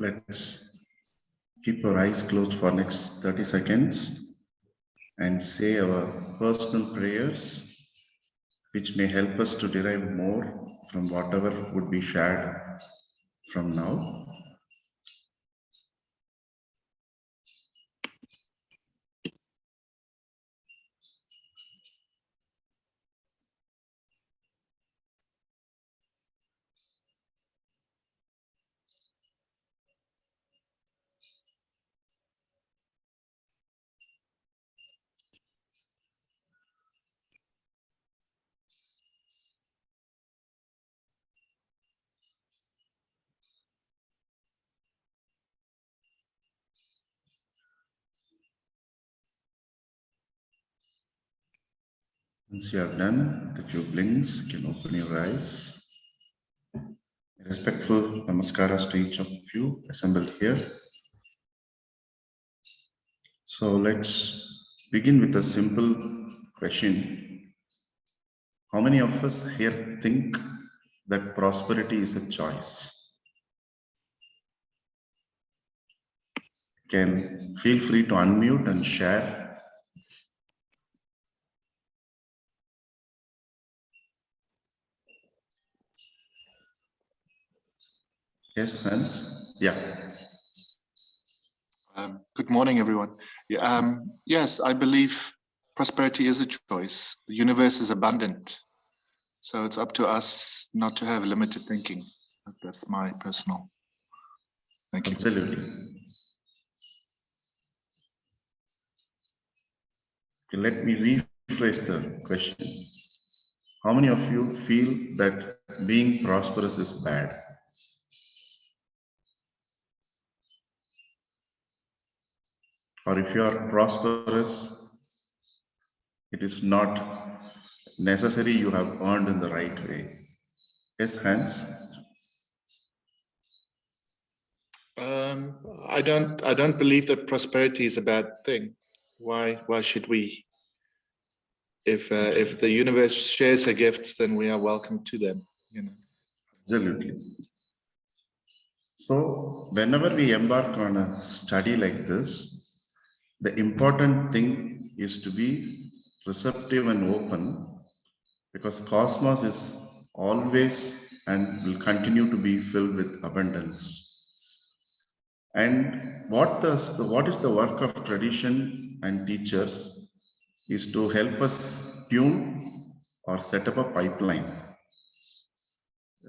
Let's keep our eyes closed for next 30 seconds and say our personal prayers, which may help us to derive more from whatever would be shared from now. Once you have done the few blinks, you can open your eyes. Respectful namaskaras to each of you assembled here. So let's begin with a simple question. How many of us here think that prosperity is a choice? Can feel free to unmute and share. Yes, Hans? Yeah. Good morning, everyone. Yes, I believe prosperity is a choice. The universe is abundant. So it's up to us not to have limited thinking. That's my personal. Thank you. Absolutely. Okay, let me rephrase the question. How many of you feel that being prosperous is bad? Or if you are prosperous, it is not necessary you have earned in the right way? Yes, Hans? I don't believe that prosperity is a bad thing. Why should we? If the universe shares her gifts, then we are welcome to them. Absolutely. So whenever we embark on a study like this, the important thing is to be receptive and open, because cosmos is always and will continue to be filled with abundance. And what is the work of tradition and teachers is to help us tune or set up a pipeline.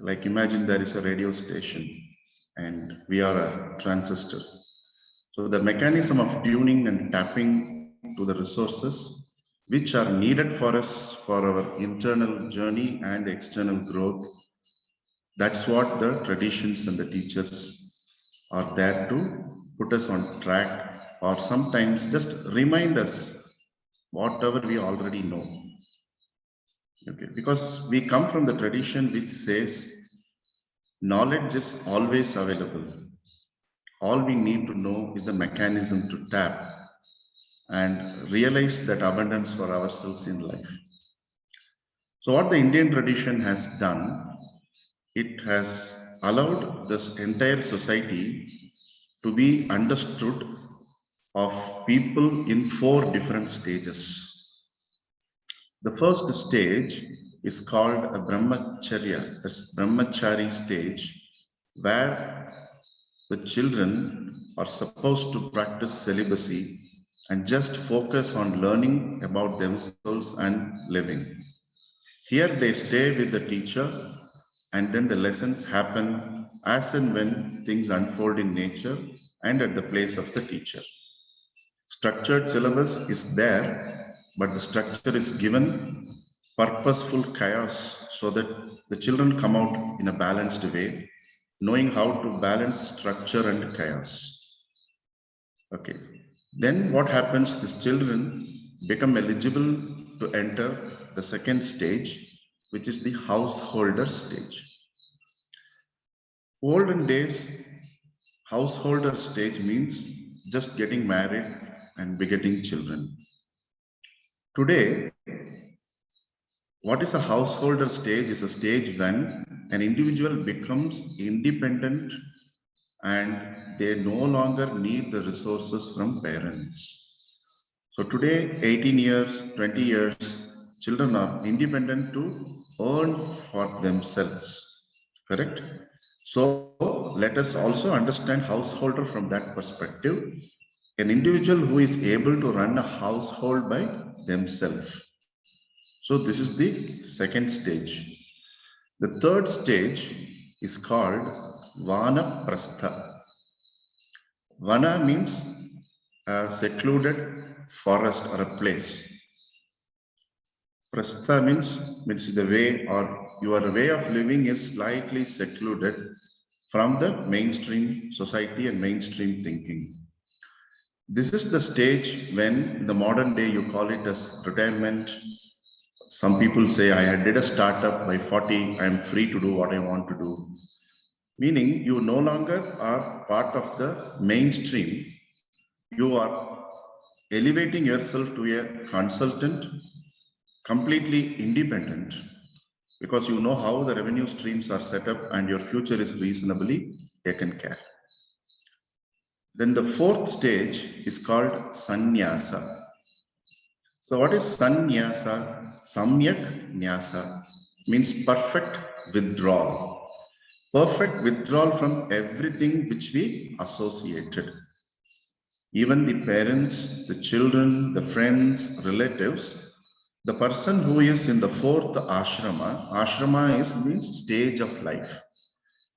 Like imagine there is a radio station and we are a transistor. So the mechanism of tuning and tapping to the resources which are needed for us for our internal journey and external growth, that's what the traditions and the teachers are there to put us on track, or sometimes just remind us whatever we already know. Okay, because we come from the tradition which says knowledge is always available. All we need to know is the mechanism to tap and realize that abundance for ourselves in life. So what the Indian tradition has done, it has allowed this entire society to be understood of people in 4 different stages. The first stage is called a brahmacharya, that's brahmachari stage, where the children are supposed to practice celibacy and just focus on learning about themselves and living. Here they stay with the teacher, and then the lessons happen as and when things unfold in nature and at the place of the teacher. Structured syllabus is there, but the structure is given purposeful chaos so that the children come out in a balanced way, knowing how to balance structure and chaos. Okay. Then what happens? These children become eligible to enter the second stage, which is the householder stage. Olden days, householder stage means just getting married and begetting children. Today, what is a householder stage is a stage when an individual becomes independent and they no longer need the resources from parents. So today, 18 years, 20 years, children are independent to earn for themselves. Correct? So let us also understand householder from that perspective. An individual who is able to run a household by themselves. So this is the second stage. The third stage is called Vana Prastha. Vana means a secluded forest or a place. Prastha means the way or your way of living is slightly secluded from the mainstream society and mainstream thinking. This is the stage when in the modern day you call it as retirement. Some people say I did a startup by 40, I am free to do what I want to do. Meaning you no longer are part of the mainstream. You are elevating yourself to a consultant, completely independent, because you know how the revenue streams are set up and your future is reasonably taken care. Then the fourth stage is called sannyasa. So what is sannyasa? Samyak nyasa means perfect withdrawal. Perfect withdrawal from everything which we associated. Even the parents, the children, the friends, relatives, the person who is in the fourth ashrama is means stage of life.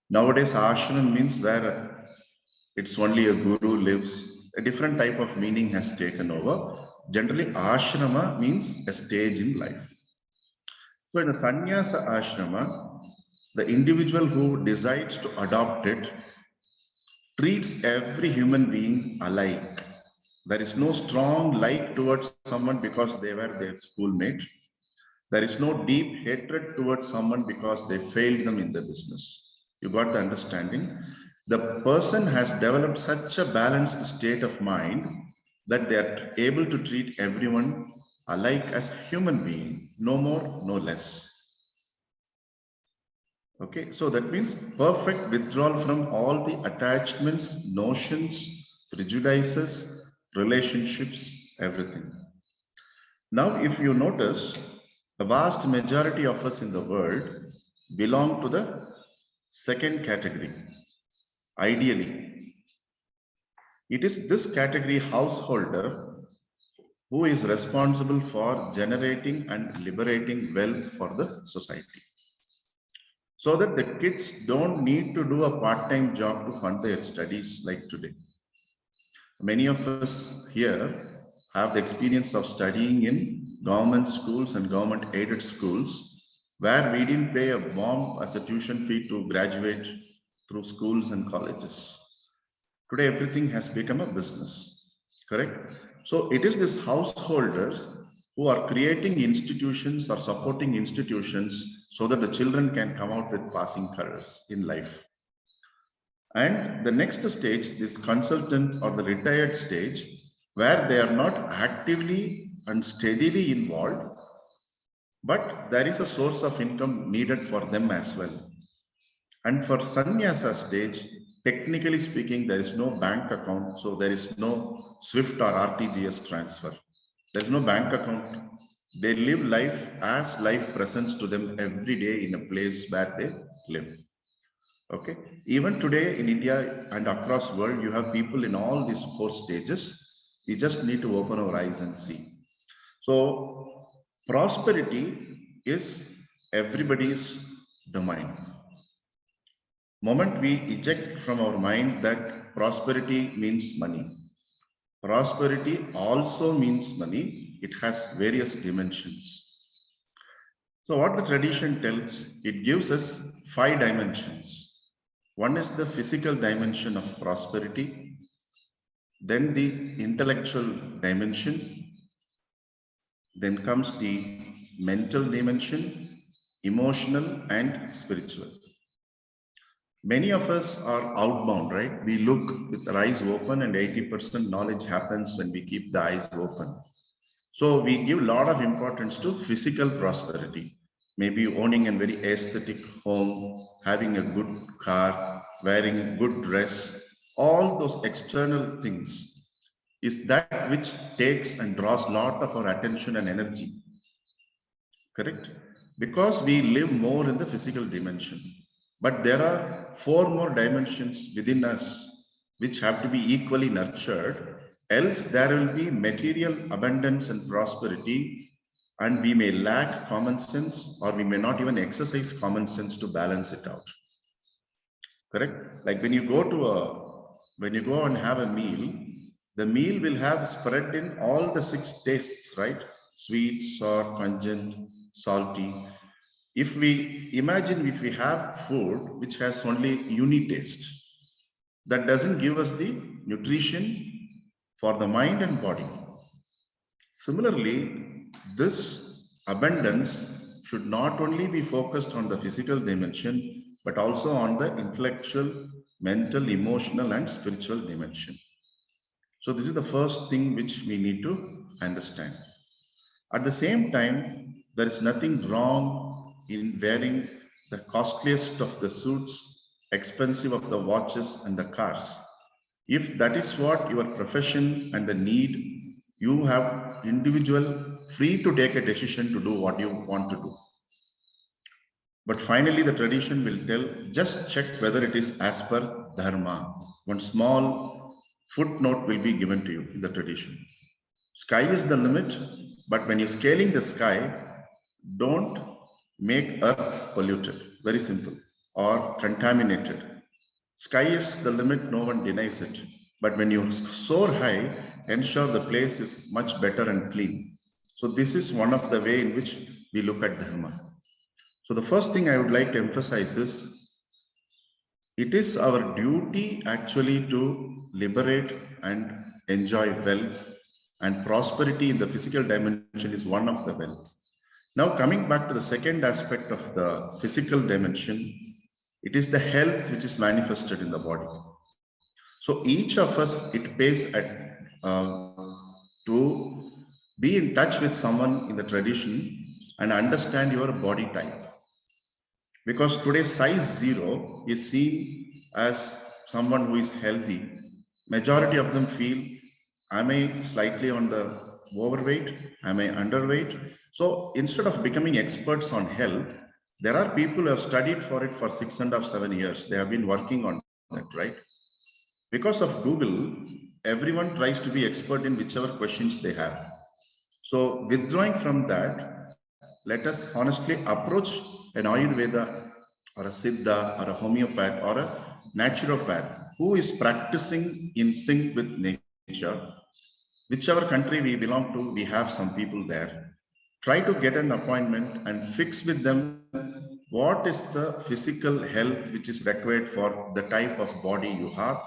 Nowadays, ashram means where it's only a guru lives. A different type of meaning has taken over. Generally, ashrama means a stage in life. So in a sannyasa ashrama, the individual who decides to adopt it treats every human being alike. There is no strong like towards someone because they were their schoolmate. There is no deep hatred towards someone because they failed them in the business. You got the understanding? The person has developed such a balanced state of mind that they are able to treat everyone alike as human being, no more, no less. Okay, so that means perfect withdrawal from all the attachments, notions, prejudices, relationships, everything. Now, if you notice, the vast majority of us in the world belong to the second category. Ideally, it is this category householder who is responsible for generating and liberating wealth for the society. So that the kids don't need to do a part-time job to fund their studies like today. Many of us here have the experience of studying in government schools and government aided schools where we didn't pay a bomb as a tuition fee to graduate through schools and colleges. Today, everything has become a business, correct? So it is these householders who are creating institutions or supporting institutions so that the children can come out with passing colors in life. And the next stage, this consultant or the retired stage, where they are not actively and steadily involved, but there is a source of income needed for them as well. And for sannyasa stage, technically speaking, there is no bank account, so there is no SWIFT or RTGS transfer. There's no bank account. They live life as life presents to them every day in a place where they live. Okay. Even today in India and across the world, you have people in all these four stages. We just need to open our eyes and see. So prosperity is everybody's domain. Moment we eject from our mind that prosperity means money. Prosperity also means money. It has various dimensions. So what the tradition tells, it gives us 5 dimensions. One is the physical dimension of prosperity, then the intellectual dimension, then comes the mental dimension, emotional and spiritual. Many of us are outbound, right? We look with our eyes open and 80% knowledge happens when we keep the eyes open. So we give a lot of importance to physical prosperity. Maybe owning a very aesthetic home, having a good car, wearing good dress, all those external things is that which takes and draws lot of our attention and energy. Correct? Because we live more in the physical dimension. But there are four more dimensions within us which have to be equally nurtured. Else there will be material abundance and prosperity, and we may lack common sense, or we may not even exercise common sense to balance it out. Correct? Like when you go and have a meal, the meal will have spread in all the six tastes, right? Sweet, sour, pungent, salty. If we imagine if we have food which has only uni taste, that doesn't give us the nutrition for the mind and body. Similarly, this abundance should not only be focused on the physical dimension, but also on the intellectual, mental, emotional, and spiritual dimension. So this is the first thing which we need to understand. At the same time, there is nothing wrong in wearing the costliest of the suits, expensive of the watches and the cars. If that is what your profession and the need, you have individual free to take a decision to do what you want to do. But finally, the tradition will tell, just check whether it is as per dharma. One small footnote will be given to you in the tradition. Sky is the limit, but when you're scaling the sky, don't make earth polluted. Very simple. Or contaminated. Sky is the limit, no one denies it. But when you soar high, ensure the place is much better and clean. So this is one of the way in which we look at dharma. So the first thing I would like to emphasize is, it is our duty actually to liberate and enjoy wealth, and prosperity in the physical dimension is one of the wealth. Now coming back to the second aspect of the physical dimension, it is the health which is manifested in the body. So each of us, it pays to be in touch with someone in the tradition and understand your body type. Because today size 0 is seen as someone who is healthy. Majority of them feel, am I slightly on the overweight? Am I underweight? So instead of becoming experts on health, there are people who have studied for it for 6.5, 7 years. They have been working on that, right? Because of Google, everyone tries to be expert in whichever questions they have. So withdrawing from that, let us honestly approach an Ayurveda or a Siddha or a homeopath or a naturopath who is practicing in sync with nature. Whichever country we belong to, we have some people there. Try to get an appointment and fix with them what is the physical health which is required for the type of body you have,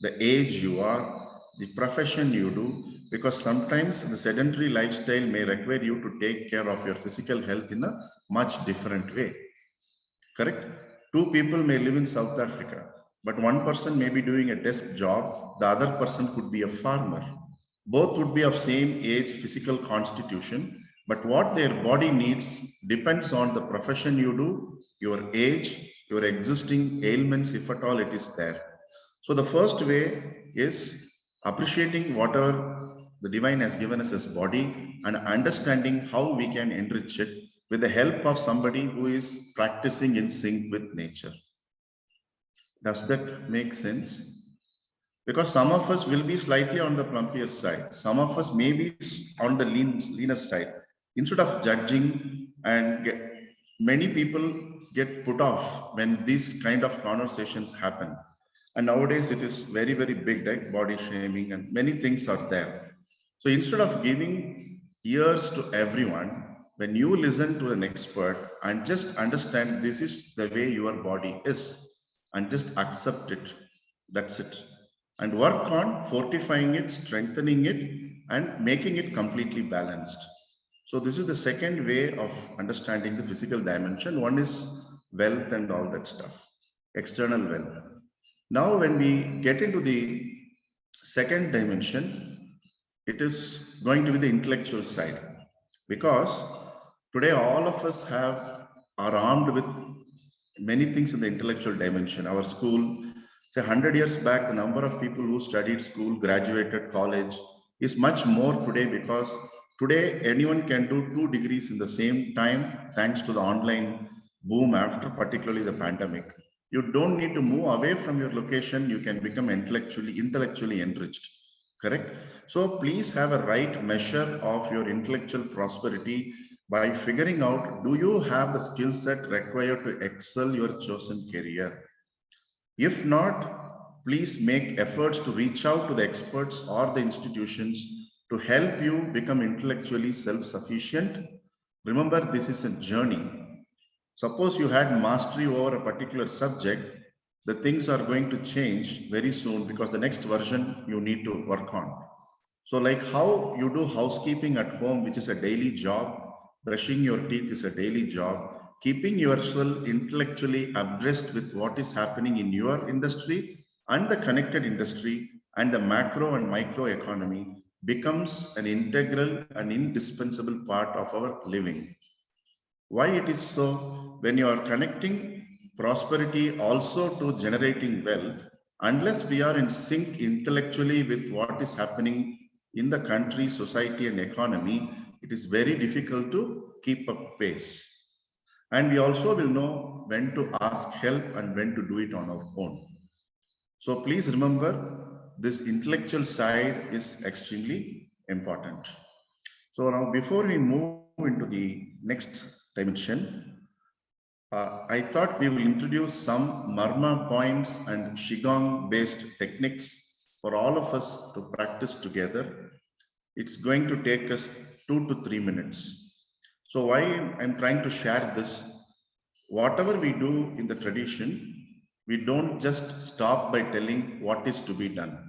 the age you are, the profession you do, because sometimes the sedentary lifestyle may require you to take care of your physical health in a much different way. Correct? Two people may live in South Africa, but one person may be doing a desk job, the other person could be a farmer. Both would be of same age, physical constitution, but what their body needs depends on the profession you do, your age, your existing ailments, if at all it is there. So the first way is appreciating whatever the divine has given us as body and understanding how we can enrich it with the help of somebody who is practicing in sync with nature. Does that make sense? Because some of us will be slightly on the plumpier side. Some of us may be on the leaner side. Instead of judging many people get put off when these kind of conversations happen. And nowadays it is very, very big, right? Body shaming and many things are there. So instead of giving ears to everyone, when you listen to an expert and just understand this is the way your body is and just accept it, that's it. And work on fortifying it, strengthening it, and making it completely balanced. So this is the second way of understanding the physical dimension. One is wealth and all that stuff, external wealth. Now, when we get into the second dimension, it is going to be the intellectual side, because today all of us are armed with many things in the intellectual dimension. Our school Say 100 years back, the number of people who studied school, graduated college is much more today, because today anyone can do 2 degrees in the same time thanks to the online boom after particularly the pandemic. You don't need to move away from your location. You can become intellectually enriched. Correct? So please have a right measure of your intellectual prosperity by figuring out, do you have the skill set required to excel your chosen career? If not, please make efforts to reach out to the experts or the institutions to help you become intellectually self-sufficient. Remember, this is a journey. Suppose you had mastery over a particular subject, the things are going to change very soon because the next version you need to work on. So like how you do housekeeping at home, which is a daily job, brushing your teeth is a daily job, keeping yourself intellectually abreast with what is happening in your industry and the connected industry and the macro and micro economy becomes an integral and indispensable part of our living. Why it is so? When you are connecting prosperity also to generating wealth, unless we are in sync intellectually with what is happening in the country, society, and economy, it is very difficult to keep up pace. And we also will know when to ask help and when to do it on our own. So please remember, this intellectual side is extremely important. So now, before we move into the next dimension, I thought we will introduce some Marma points and Qigong based techniques for all of us to practice together. It's going to take us 2 to 3 minutes. So why I'm trying to share this, whatever we do in the tradition, we don't just stop by telling what is to be done.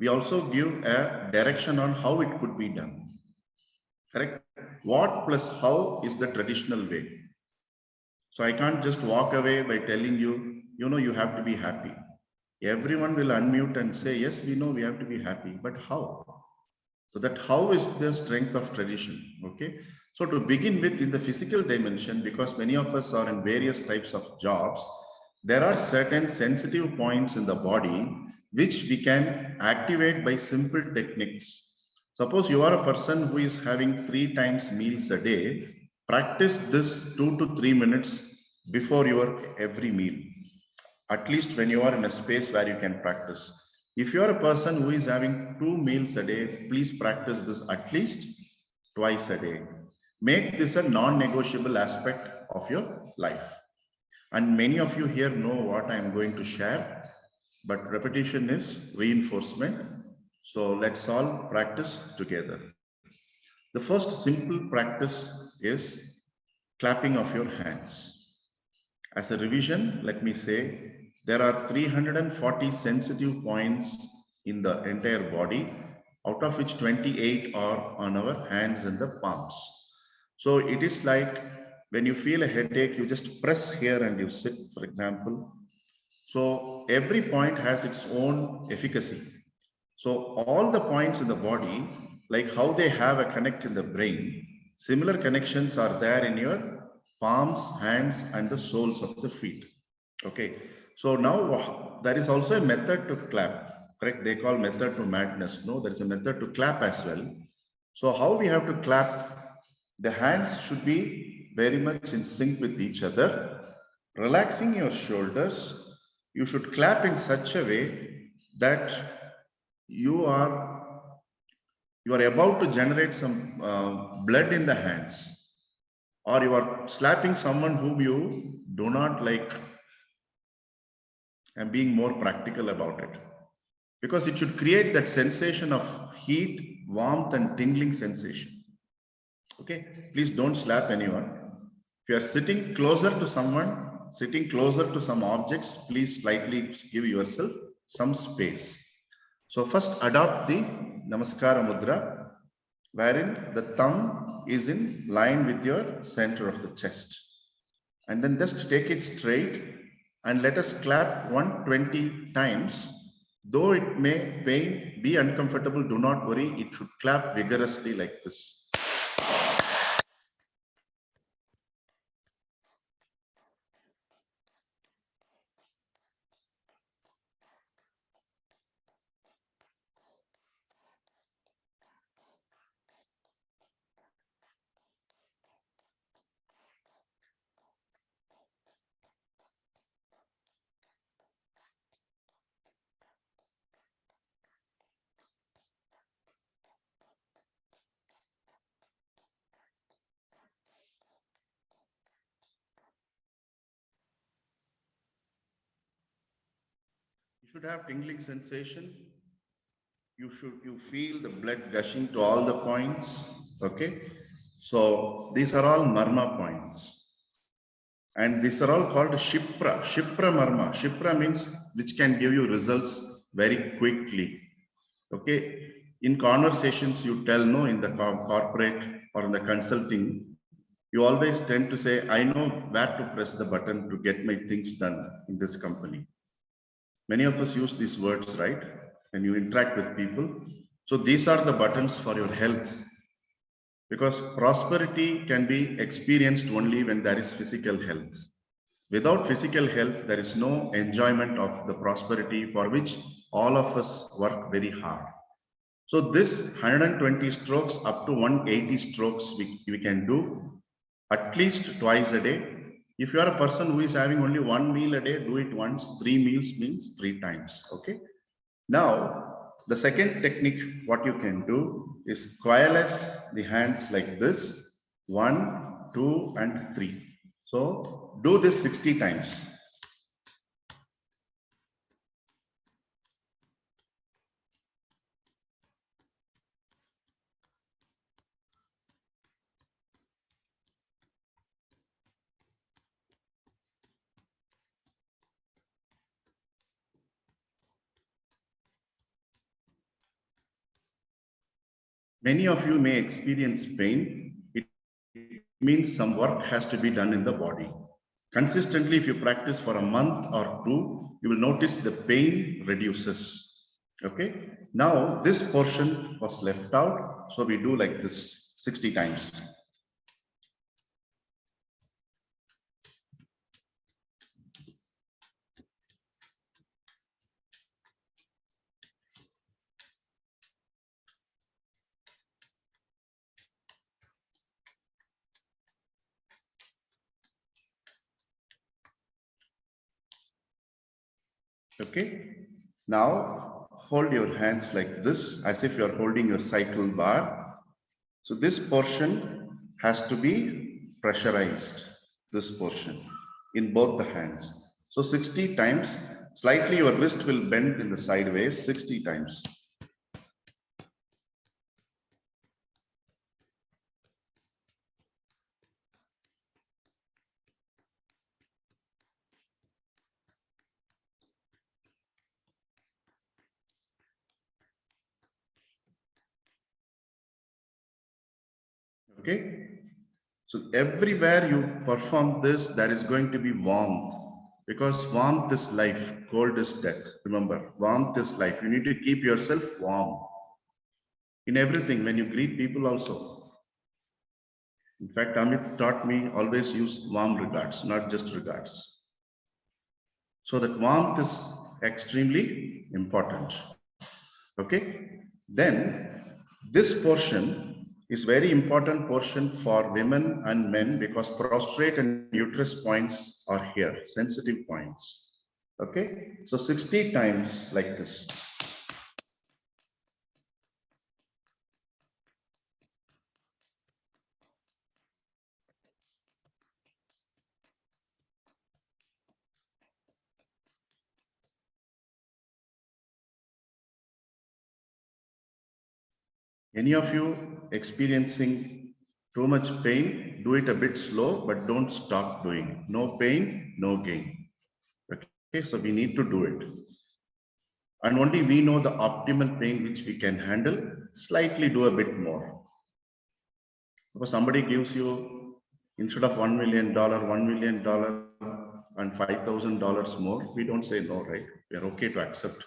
We also give a direction on how it could be done. Correct? What plus how is the traditional way. So I can't just walk away by telling you, you have to be happy. Everyone will unmute and say, yes, we know we have to be happy, but how? So that how is the strength of tradition, okay? So to begin with, in the physical dimension, because many of us are in various types of jobs, there are certain sensitive points in the body which we can activate by simple techniques. Suppose you are a person who is having 3 times meals a day, practice this 2 to 3 minutes before your every meal, at least when you are in a space where you can practice. If you are a person who is having 2 meals a day, please practice this at least twice a day. Make this a non-negotiable aspect of your life. And many of you here know what I am going to share, but repetition is reinforcement. So let's all practice together. The first simple practice is clapping of your hands. As a revision, let me say, there are 340 sensitive points in the entire body, out of which 28 are on our hands and the palms. So it is like when you feel a headache, you just press here and you sit, for example. So every point has its own efficacy. So all the points in the body, like how they have a connect in the brain, similar connections are there in your palms, hands, and the soles of the feet. Okay. So now there is also a method to clap, correct? They call method to madness. No, there is a method to clap as well. So how we have to clap? The hands should be very much in sync with each other. Relaxing your shoulders, you should clap in such a way that you are about to generate some blood in the hands, or you are slapping someone whom you do not like, and being more practical about it, because it should create that sensation of heat, warmth, and tingling sensation. Okay, please don't slap anyone. If you are sitting closer to someone, sitting closer to some objects, please slightly give yourself some space. So first adopt the Namaskara Mudra, wherein the thumb is in line with your center of the chest. And then just take it straight and let us clap 120 times. Though it may pain, be uncomfortable, do not worry. It should clap vigorously like this. should have tingling sensation. You feel the blood gushing to all the points. Okay. So these are all marma points. And these are all called Shipra. Shipra marma. Shipra means which can give you results very quickly. Okay. In conversations, you tell no in the corporate or in the consulting, you always tend to say, I know where to press the button to get my things done in this company. Many of us use these words, right? When you interact with people. So these are the buttons for your health. Because prosperity can be experienced only when there is physical health. Without physical health, there is no enjoyment of the prosperity for which all of us work very hard. So this 120 strokes up to 180 strokes we can do at least twice a day. If you are a person who is having only one meal a day, do it once. 3 meals means 3 times. Okay. Now, the second technique, what you can do is coalesce the hands like this. 1, 2, and 3. So do this 60 times. Many of you may experience pain. It means some work has to be done in the body. Consistently, if you practice for a month or 2, you will notice the pain reduces. Okay. Now, this portion was left out. So we do like this 60 times. Okay. Now hold your hands like this as if you are holding your cycle bar. So this portion has to be pressurized, this portion in both the hands. So 60 times, slightly your wrist will bend in the sideways 60 times. Okay. So everywhere you perform this, there is going to be warmth, because warmth is life, cold is death. Remember, warmth is life. You need to keep yourself warm in everything. When you greet people also. In fact, Amit taught me always use warm regards, not just regards. So that warmth is extremely important. Okay. Then this portion is very important portion for women and men, because prostate and uterus points are here, sensitive points. Okay. So 60 times like this. Any of you experiencing too much pain, do it a bit slow, but don't stop doing. No pain, no gain. Okay, so we need to do it. And only we know the optimal pain which we can handle. Slightly do a bit more. Suppose somebody gives you, instead of $1 million, $1 million and $5,000 more, we don't say no, right? We are okay to accept.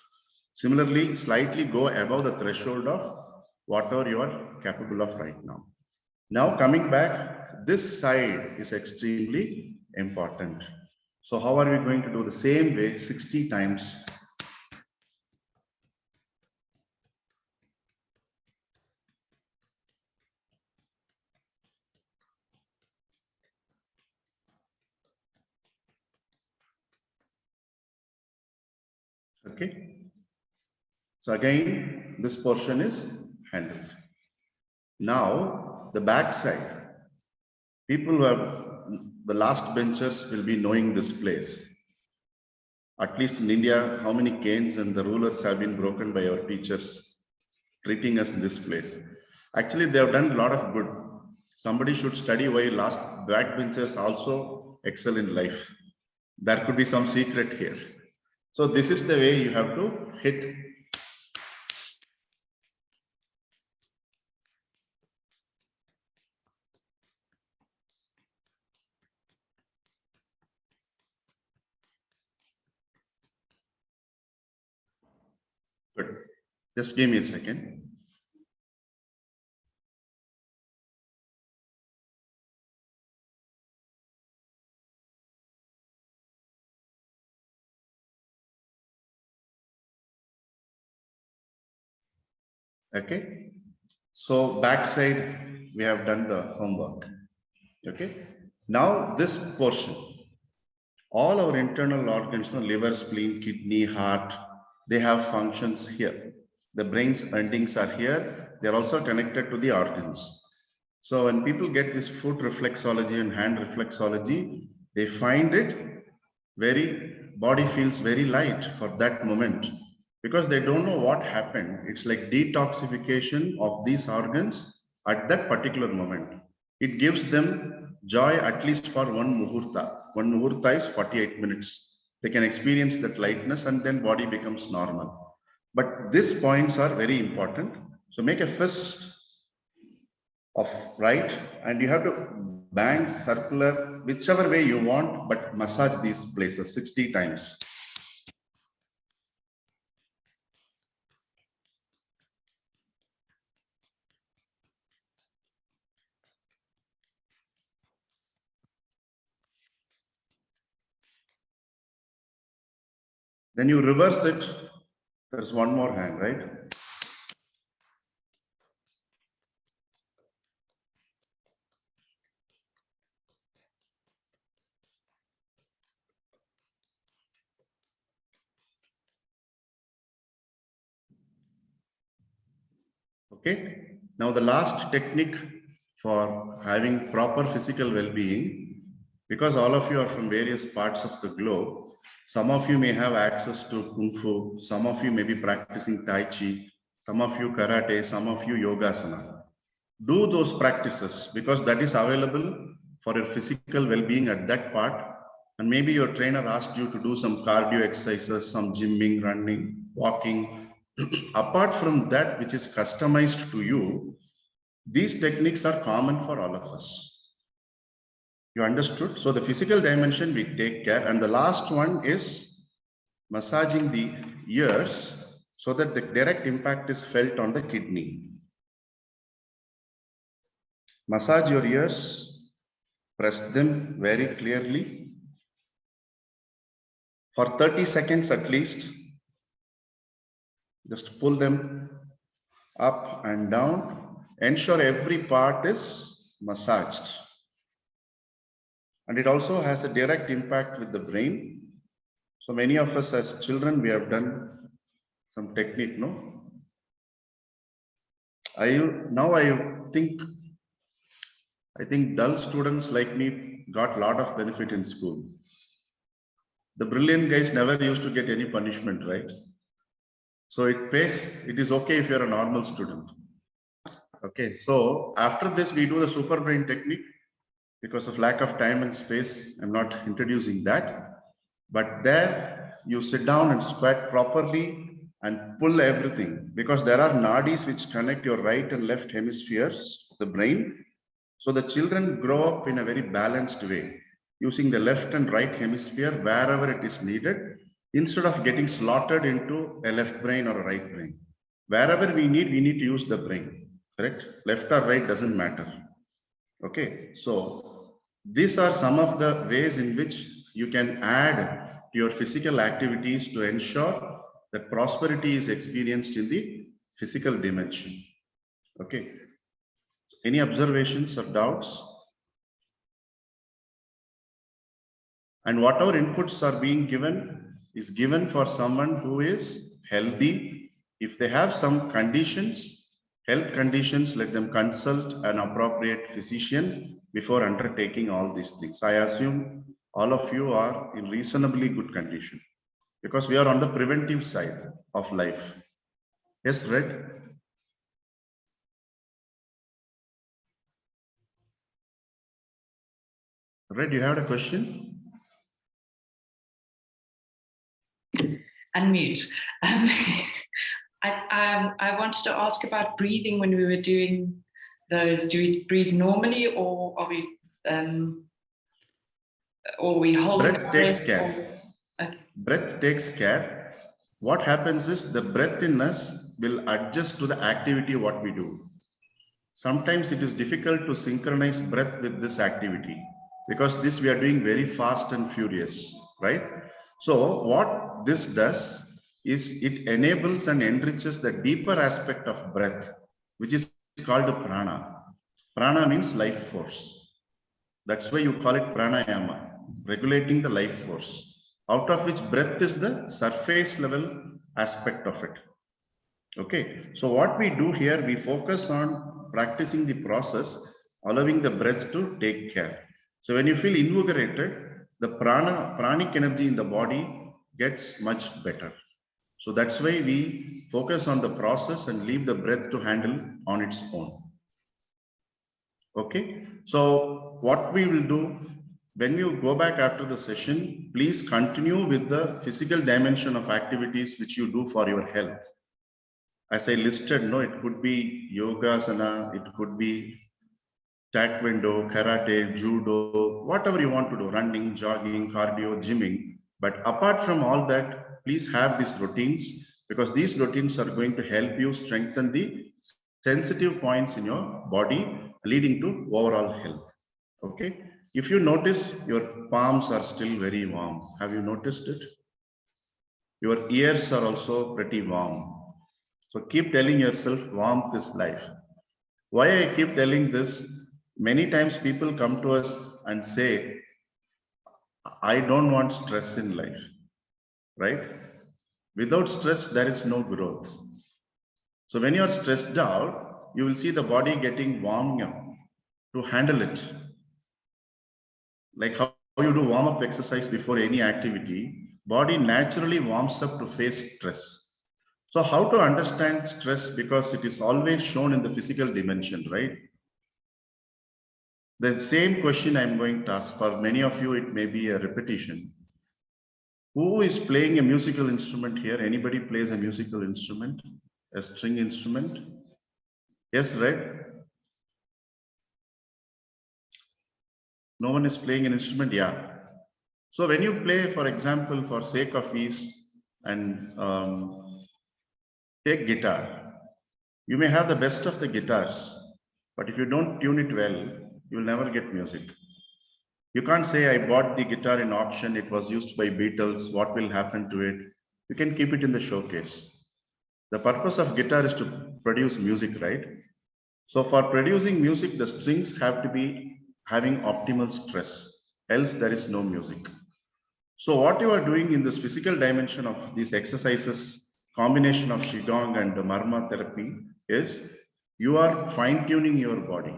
Similarly, slightly go above the threshold of whatever you are capable of right now. Now coming back, this side is extremely important. So how are we going to do the same way 60 times? Okay. So again, this portion is handled. Now the back side. People who have the last benchers will be knowing this place. At least in India, how many canes and the rulers have been broken by our teachers treating us in this place. Actually, they have done a lot of good. Somebody should study why last backbenchers also excel in life. There could be some secret here. So this is the way you have to hit. Good. Just give me a second. Okay. So backside, we have done the homework. Okay. Now this portion, all our internal organs, liver, spleen, kidney, heart, they have functions here. The brain's endings are here. They're also connected to the organs. So when people get this foot reflexology and hand reflexology, they find it body feels very light for that moment because they don't know what happened. It's like detoxification of these organs at that particular moment. It gives them joy at least for one muhurta. One muhurta is 48 minutes. They can experience that lightness and then body becomes normal. But these points are very important. So make a fist of right, and you have to bang circular, whichever way you want, but massage these places 60 times. Then you reverse it. There's one more hand, right? Okay. Now the last technique for having proper physical well-being, because all of you are from various parts of the globe, some of you may have access to Kung Fu, some of you may be practicing Tai Chi, some of you karate, some of you yogasana. Do those practices because that is available for your physical well-being at that part. And maybe your trainer asked you to do some cardio exercises, some gymming, running, walking. Apart from that, which is customized to you, these techniques are common for all of us. You understood? So the physical dimension we take care. And the last one is massaging the ears so that the direct impact is felt on the kidney. Massage your ears, press them very clearly for 30 seconds at least. Just pull them up and down. Ensure every part is massaged. And it also has a direct impact with the brain. So many of us as children, we have done some technique, no? I think dull students like me got a lot of benefit in school. The brilliant guys never used to get any punishment, right? So it is okay if you're a normal student. Okay, so after this, we do the super brain technique. Because of lack of time and space, I'm not introducing that. But there, you sit down and squat properly and pull everything. Because there are nadis which connect your right and left hemispheres of the brain. So the children grow up in a very balanced way, using the left and right hemisphere wherever it is needed, instead of getting slaughtered into a left brain or a right brain. Wherever we need to use the brain, correct? Left or right doesn't matter. Okay, so these are some of the ways in which you can add to your physical activities to ensure that prosperity is experienced in the physical dimension. Okay, any observations or doubts? And whatever inputs are being given is given for someone who is healthy. If they have some conditions, health conditions, let them consult an appropriate physician before undertaking all these things. I assume all of you are in reasonably good condition. because we are on the preventive side of life. Yes, Red? Red, you had a question? Unmute. I wanted to ask about breathing when we were doing those. Do we breathe normally, or are we holding Breath takes care. Okay. Breath takes care. What happens is the breath in us will adjust to the activity what we do. Sometimes it is difficult to synchronize breath with this activity because this we are doing very fast and furious, right? So what this does is it enables and enriches the deeper aspect of breath, which is called prana. Prana means life force. That's why you call it pranayama, regulating the life force, out of which breath is the surface level aspect of it. Okay, so what we do here, we focus on practicing the process, allowing the breath to take care. So when you feel invigorated, the pranic energy in the body gets much better. So that's why we focus on the process and leave the breath to handle on its own. Okay, so what we will do, when you go back after the session, please continue with the physical dimension of activities which you do for your health. As I listed, no, it could be yogasana, it could be taekwondo, karate, judo, whatever you want to do, running, jogging, cardio, gymming. But apart from all that, please have these routines, because these routines are going to help you strengthen the sensitive points in your body, leading to overall health. Okay. If you notice, your palms are still very warm. Have you noticed it? Your ears are also pretty warm. So keep telling yourself, warmth is life. Why I keep telling this, many times people come to us and say, I don't want stress in life, right? Without stress, there is no growth. So when you are stressed out, you will see the body getting warmed up to handle it. Like how you do warm-up exercise before any activity, body naturally warms up to face stress. So how to understand stress, because it is always shown in the physical dimension, right? The same question I'm going to ask, for many of you, it may be a repetition. Who is playing a musical instrument here? Anybody plays a musical instrument? A string instrument? Yes, right? No one is playing an instrument? Yeah. So when you play, for example, for sake of ease, and take guitar, you may have the best of the guitars, but if you don't tune it well, you will never get music. You can't say, I bought the guitar in auction, it was used by Beatles, what will happen to it? You can keep it in the showcase. The purpose of guitar is to produce music, right? So for producing music, the strings have to be having optimal stress, else there is no music. So what you are doing in this physical dimension of these exercises, combination of Qigong and Marma therapy, is you are fine-tuning your body.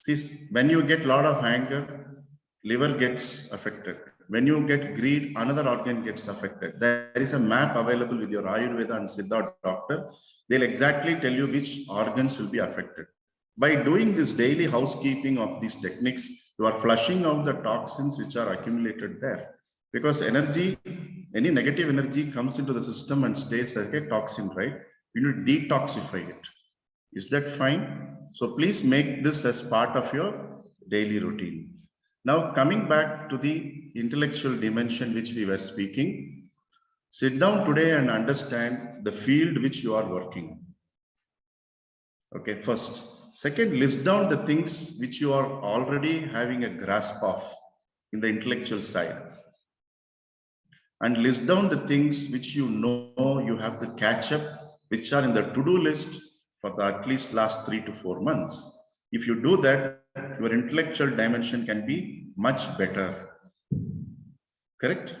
See, when you get a lot of anger, liver gets affected. When you get greed, another organ gets affected. There is a map available with your Ayurveda and Siddha doctor. They'll exactly tell you which organs will be affected. By doing this daily housekeeping of these techniques, you are flushing out the toxins which are accumulated there. Because energy, any negative energy comes into the system and stays like a toxin, right? You need to detoxify it. Is that fine? So please make this as part of your daily routine. Now coming back to the intellectual dimension which we were speaking, sit down today and understand the field which you are working. Okay, first. Second, list down the things which you are already having a grasp of in the intellectual side. And list down the things which you know you have to catch up, which are in the to-do list for the at least last 3 to 4 months. If you do that, your intellectual dimension can be much better. Correct?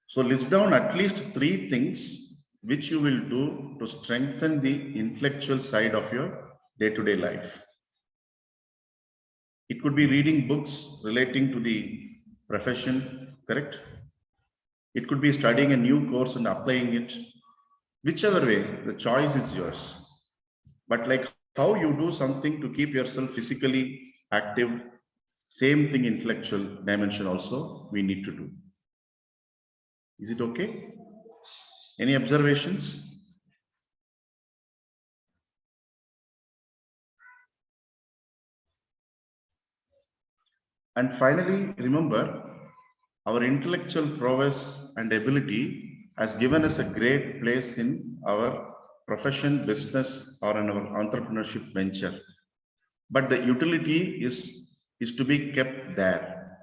So list down at least 3 things which you will do to strengthen the intellectual side of your day-to-day life. It could be reading books relating to the profession, correct? It could be studying a new course and applying it. Whichever way, the choice is yours. But like how you do something to keep yourself physically active, same thing intellectual dimension also we need to do. Is it okay? Any observations? And finally, remember, our intellectual prowess and ability has given us a great place in our profession, business, or in our entrepreneurship venture. But the utility is to be kept there.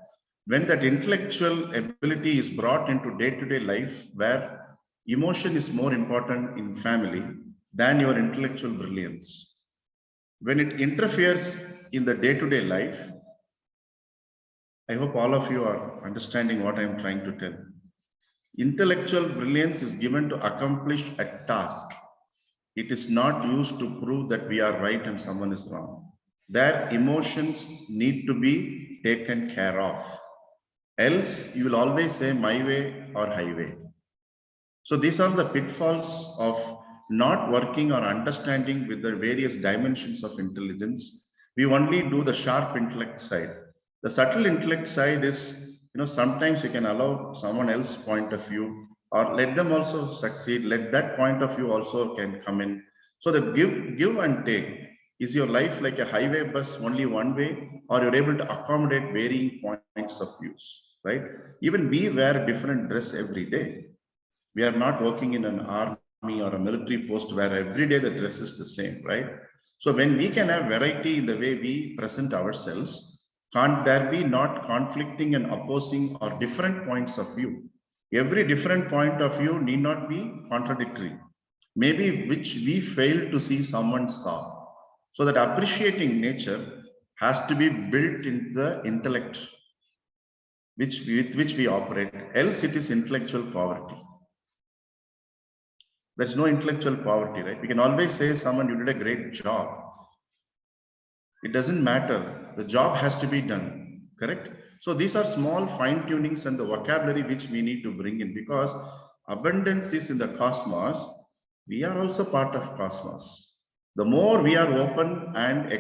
When that intellectual ability is brought into day-to-day life, where emotion is more important in family than your intellectual brilliance, when it interferes in the day-to-day life, I hope all of you are understanding what I'm trying to tell. Intellectual brilliance is given to accomplish a task. It is not used to prove that we are right and someone is wrong. Their emotions need to be taken care of. Else, you will always say my way or highway. So these are the pitfalls of not working or understanding with the various dimensions of intelligence. We only do the sharp intellect side. The subtle intellect side is, sometimes you can allow someone else's point of view or let them also succeed. Let that point of view also can come in. So the give and take. Is your life like a highway bus only one way, or you're able to accommodate varying points of views, right? Even we wear a different dress every day. We are not working in an army or a military post where every day the dress is the same, right? So when we can have variety in the way we present ourselves, can't there be not conflicting and opposing or different points of view? Every different point of view need not be contradictory. Maybe which we fail to see someone saw. So that appreciating nature has to be built in the intellect with which we operate, else it is intellectual poverty. There's no intellectual poverty, right? We can always say someone, you did a great job. It doesn't matter. The job has to be done, correct? So these are small fine tunings and the vocabulary which we need to bring in, because abundance is in the cosmos. We are also part of cosmos. The more we are open and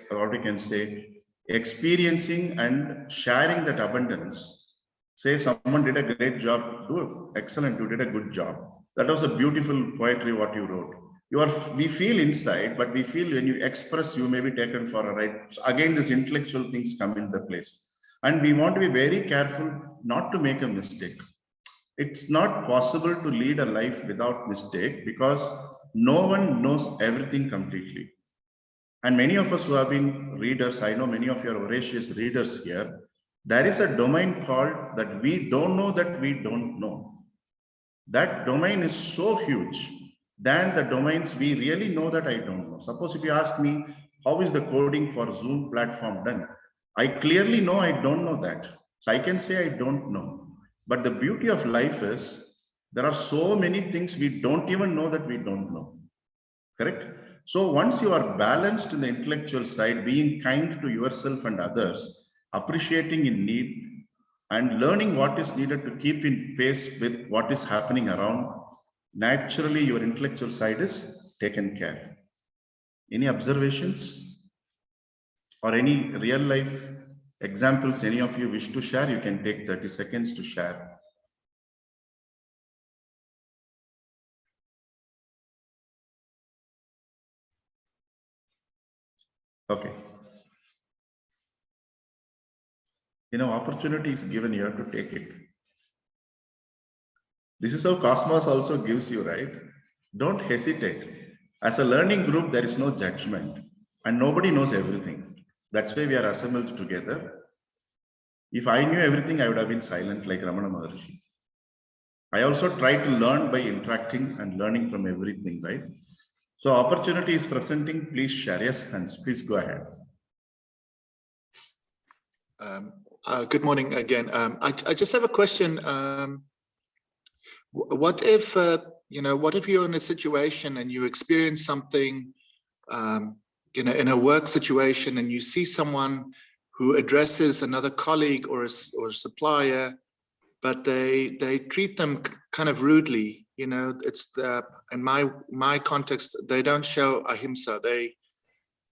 what we can say, experiencing and sharing that abundance. Say someone did a great job, do excellent, you did a good job. That was a beautiful poetry what you wrote. We feel inside, but we feel when you express, you may be taken for a ride. So again, these intellectual things come into place. And we want to be very careful not to make a mistake. It's not possible to lead a life without mistake, because no one knows everything completely. And many of us who have been readers, I know many of you are voracious readers here, there is a domain called that we don't know that we don't know. That domain is so huge than the domains we really know that I don't know. Suppose if you ask me, how is the coding for Zoom platform done? I clearly know I don't know that. So I can say I don't know. But the beauty of life is there are so many things we don't even know that we don't know. Correct? So once you are balanced in the intellectual side, being kind to yourself and others, appreciating in need, and learning what is needed to keep in pace with what is happening around, naturally your intellectual side is taken care. Any observations or any real life examples any of you wish to share? You can take 30 seconds to share. Okay. Opportunity is given, you have to take it. This is how Cosmos also gives you, right? Don't hesitate. As a learning group, there is no judgment and nobody knows everything. That's why we are assembled together. If I knew everything, I would have been silent like Ramana Maharshi. I also try to learn by interacting and learning from everything, right? So opportunity is presenting, please share. Yes, Hans, please go ahead. Good morning again. I just have a question. What if you're in a situation and you experience something, in a work situation, and you see someone who addresses another colleague or a supplier but they treat them kind of rudely. You know, it's in my context, they don't show ahimsa.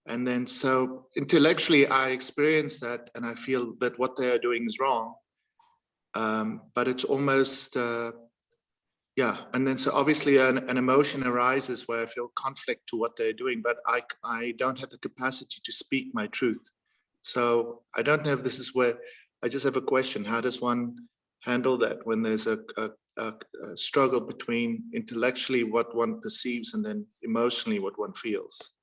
And then so intellectually I experience that and I feel that what they are doing is wrong. But it's almost yeah, and then so obviously an emotion arises where I feel conflict to what they're doing, but I don't have the capacity to speak my truth. So I don't know if this is where, I just have a question. How does one handle that when there's a struggle between intellectually what one perceives and then emotionally what one feels?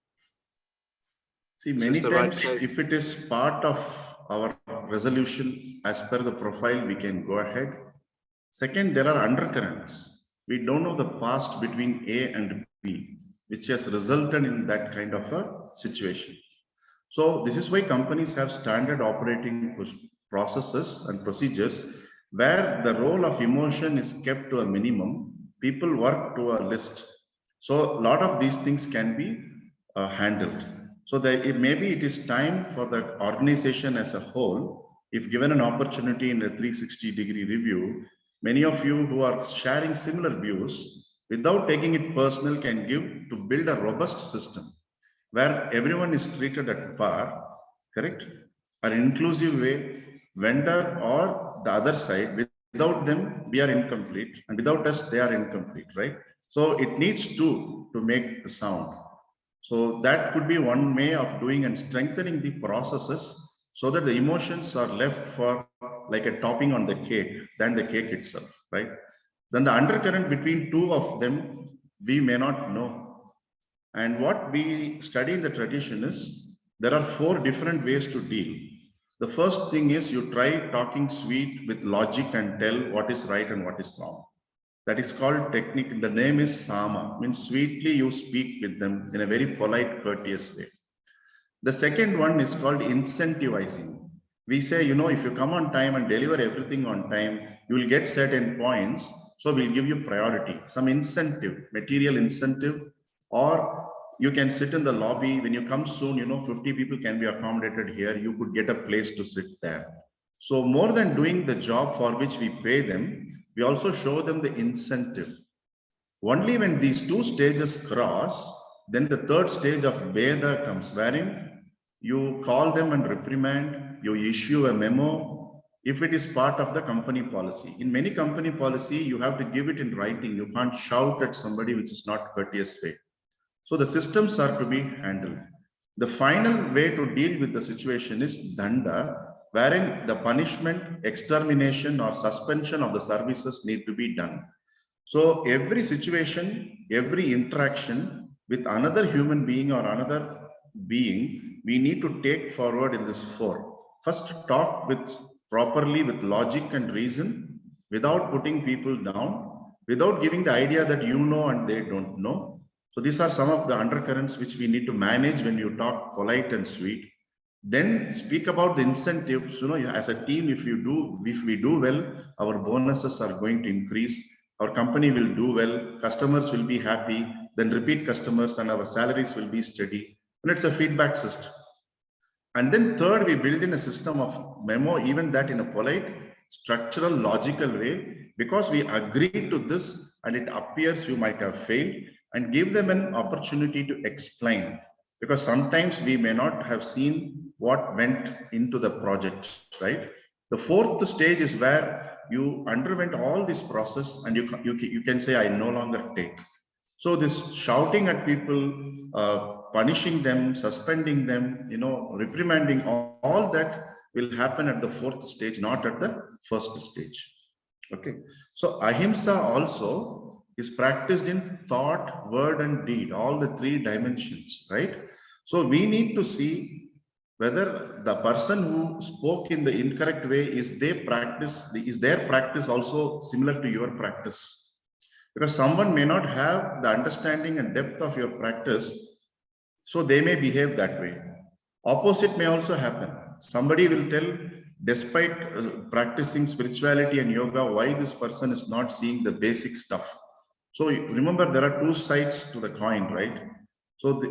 See, Is many this the right times, place? if it is part of our resolution as per the profile, we can go ahead. Second, there are undercurrents. We don't know the past between A and B, which has resulted in that kind of a situation. So this is why companies have standard operating processes and procedures where the role of emotion is kept to a minimum. People work to a list. So a lot of these things can be handled. So that maybe it is time for the organization as a whole, if given an opportunity in a 360-degree review, many of you who are sharing similar views without taking it personal can give to build a robust system where everyone is treated at par, correct? An inclusive way, vendor or the other side, without them, we are incomplete, and without us, they are incomplete, right? So it needs two to make the sound. So that could be one way of doing and strengthening the processes so that the emotions are left for like a topping on the cake than the cake itself, right? Then the undercurrent between two of them, we may not know. And what we study in the tradition is there are four different ways to deal. The first thing is you try talking sweet with logic and tell what is right and what is wrong. That is called technique. The name is Sama, means sweetly you speak with them in a very polite, courteous way. The second one is called incentivizing. We say, you know, if you come on time and deliver everything on time, you will get certain points. So we'll give you priority, some incentive, material incentive, or you can sit in the lobby. When you come soon, you know, 50 people can be accommodated here. You could get a place to sit there. So more than doing the job for which we pay them, we also show them the incentive. Only when these two stages cross, then the third stage of Veda comes, wherein you call them and reprimand, you issue a memo, if it is part of the company policy. In many company policy, you have to give it in writing. You can't shout at somebody, which is not courteous way. So the systems are to be handled. The final way to deal with the situation is danda, wherein the punishment, extermination or suspension of the services need to be done. So every situation, every interaction with another human being or another being, we need to take forward in this four. First, talk with properly with logic and reason, without putting people down, without giving the idea that you know and they don't know. So these are some of the undercurrents which we need to manage when you talk polite and sweet. Then speak about the incentives. You know, as a team, if we do well, our bonuses are going to increase. Our company will do well. Customers will be happy. Then repeat customers and our salaries will be steady. And it's a feedback system. And then third, we build in a system of memo, even that in a polite, structural, logical way, because we agreed to this and it appears you might have failed, and give them an opportunity to explain. Because sometimes we may not have seen what went into the project, right? The fourth stage is where you underwent all this process and you can say, I no longer take. So this shouting at people, punishing them, suspending them, you know, reprimanding, all that will happen at the fourth stage, not at the first stage. Okay. So ahimsa also is practiced in thought, word, and deed, all the three dimensions, right? So we need to see whether the person who spoke in the incorrect way is their practice also similar to your practice? Because someone may not have the understanding and depth of your practice, so they may behave that way. Opposite may also happen. Somebody will tell, despite practicing spirituality and yoga, why this person is not seeing the basic stuff. So remember, there are two sides to the coin, right? So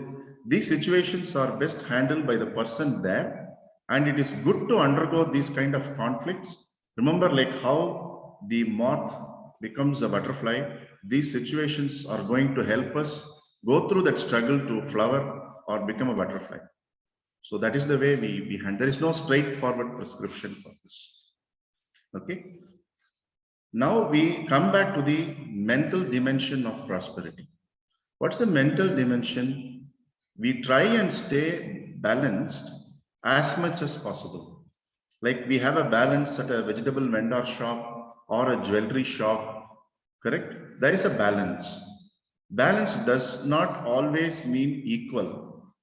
these situations are best handled by the person there, and it is good to undergo these kind of conflicts. Remember, like how the moth becomes a butterfly. These situations are going to help us go through that struggle to flower or become a butterfly. So that is the way we handle. There is no straightforward prescription for this. Okay. Now we come back to the mental dimension of prosperity. What's the mental dimension? We try and stay balanced as much as possible. Like we have a balance at a vegetable vendor shop or a jewelry shop, correct? There is a balance. Balance does not always mean equal,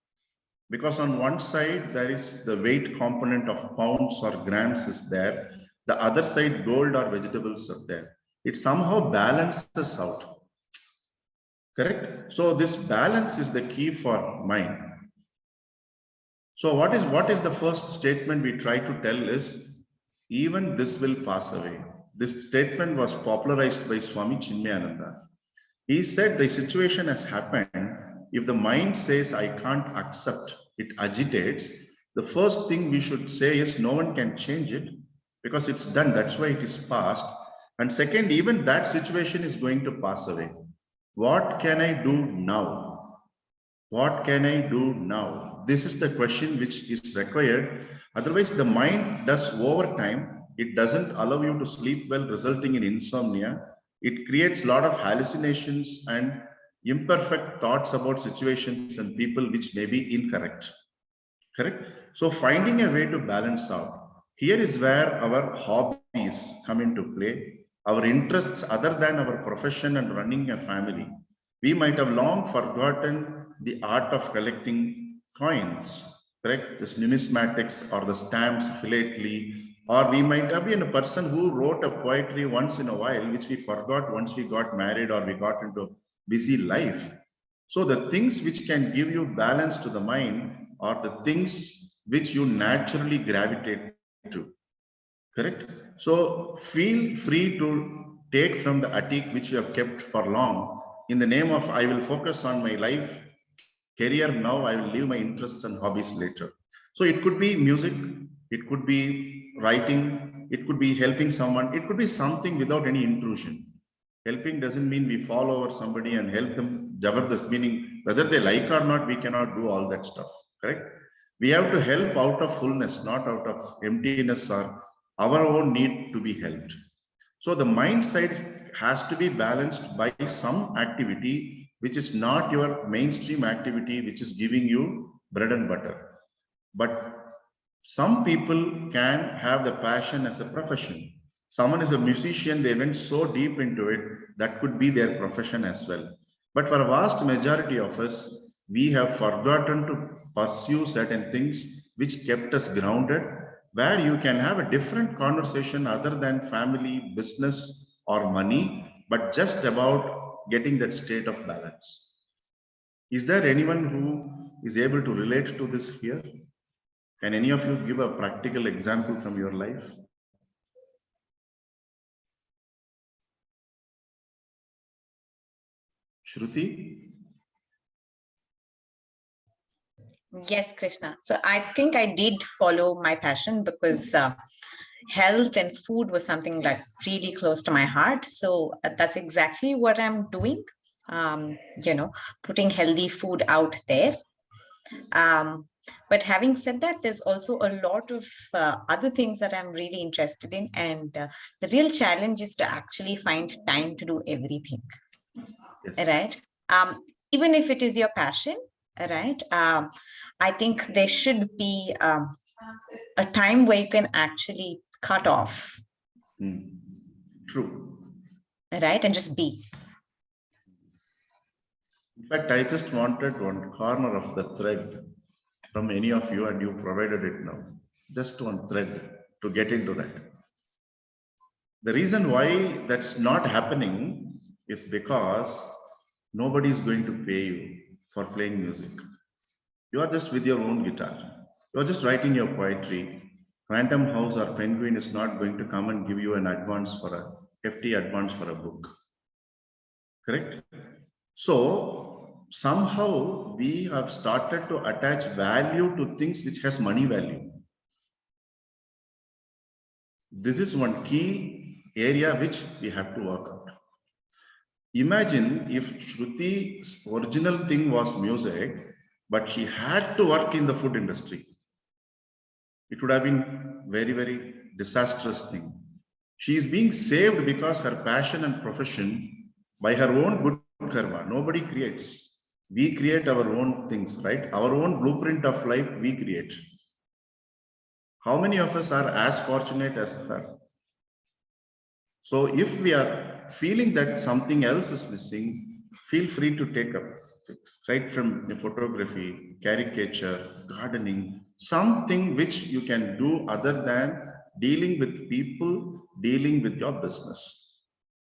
because on one side there is the weight component of pounds or grams is there. The other side, gold or vegetables are there. It somehow balances out. Correct? So this balance is the key for mind. So what is the first statement we try to tell is, even this will pass away. This statement was popularized by Swami Chinmayananda. He said the situation has happened. If the mind says, I can't accept, it agitates. The first thing we should say is, no one can change it because it's done. That's why it is past. And second, even that situation is going to pass away. What can I do now? What can I do now? This is the question which is required. Otherwise, the mind does overtime. It doesn't allow you to sleep well, resulting in insomnia. It creates a lot of hallucinations and imperfect thoughts about situations and people which may be incorrect. Correct? So finding a way to balance out. Here is where our hobbies come into play. Our interests other than our profession and running a family. We might have long forgotten the art of collecting coins, correct? This numismatics or the stamps, philately, or we might have been a person who wrote a poetry once in a while, which we forgot once we got married or we got into busy life. So the things which can give you balance to the mind are the things which you naturally gravitate to. Correct? So feel free to take from the attic which you have kept for long in the name of, I will focus on my life, career now, I will leave my interests and hobbies later. So it could be music, it could be writing, it could be helping someone, it could be something without any intrusion. Helping doesn't mean we fall over somebody and help them jabardast, meaning whether they like or not, we cannot do all that stuff, correct? We have to help out of fullness, not out of emptiness or our own need to be helped. So the mind side has to be balanced by some activity which is not your mainstream activity, which is giving you bread and butter. But some people can have the passion as a profession. Someone is a musician, they went so deep into it, that could be their profession as well. But for a vast majority of us, we have forgotten to pursue certain things which kept us grounded, where you can have a different conversation other than family, business, or money, but just about getting that state of balance. Is there anyone who is able to relate to this here? Can any of you give a practical example from your life? Shruti? Yes, Krishna. So I think I did follow my passion because health and food was something like really close to my heart. So that's exactly what I'm doing. Putting healthy food out there. But having said that, there's also a lot of other things that I'm really interested in. And the real challenge is to actually find time to do everything. Yes. Right? Even if it is your passion, right? I think there should be a time where you can actually cut off. True. Right? And just be. In fact, I just wanted one corner of the thread from any of you, and you provided it now. Just one thread to get into that. The reason why that's not happening is because nobody is going to pay you for playing music. You are just with your own guitar. You are just writing your poetry. Random House or Penguin is not going to come and give you an advance for a hefty advance for a book. Correct? So somehow we have started to attach value to things which has money value. This is one key area which we have to work out. Imagine if Shruti's original thing was music, but she had to work in the food industry. It would have been very, very disastrous thing. She is being saved because her passion and profession by her own good karma. Nobody creates. We create our own things, right? Our own blueprint of life we create. How many of us are as fortunate as her? So if we are feeling that something else is missing, feel free to take up, right from photography, caricature, gardening, something which you can do other than dealing with people, dealing with your business.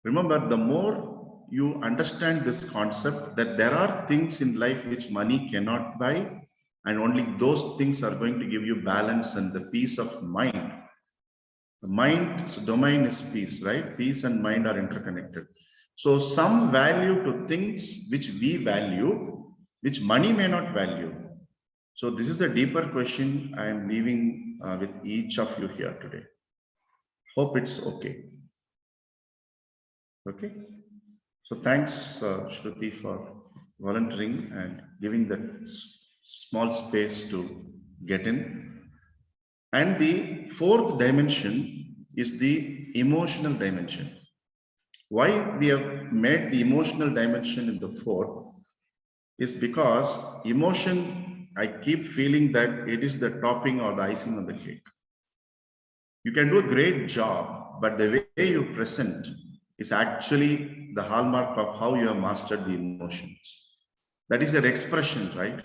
Remember, the more you understand this concept that there are things in life which money cannot buy, and only those things are going to give you balance and the peace of mind. The mind's domain is peace, right? Peace and mind are interconnected. So some value to things which we value, which money may not value. So this is a deeper question I am leaving with each of you here today. Hope it's okay. Okay. So thanks, Shruti, for volunteering and giving that small space to get in. And the fourth dimension is the emotional dimension. Why we have made the emotional dimension in the fourth is because emotion, I keep feeling that it is the topping or the icing on the cake. You can do a great job, but the way you present is actually the hallmark of how you have mastered the emotions. That is your expression, right?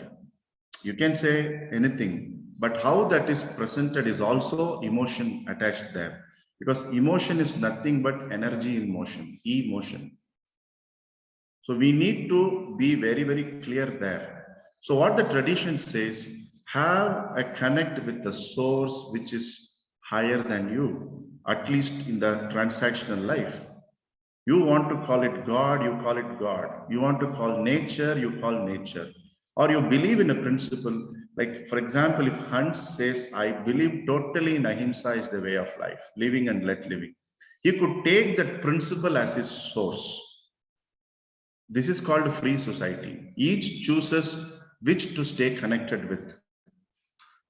You can say anything, but how that is presented is also emotion attached there. Because emotion is nothing but energy in motion, emotion. So we need to be very, very clear there. So what the tradition says, have a connect with the source which is higher than you, at least in the transactional life. You want to call it God, you call it God. You want to call nature, you call nature. Or you believe in a principle, like for example, if Hans says, I believe totally in ahimsa is the way of life, living and let living. He could take that principle as his source. This is called free society. Each chooses which to stay connected with.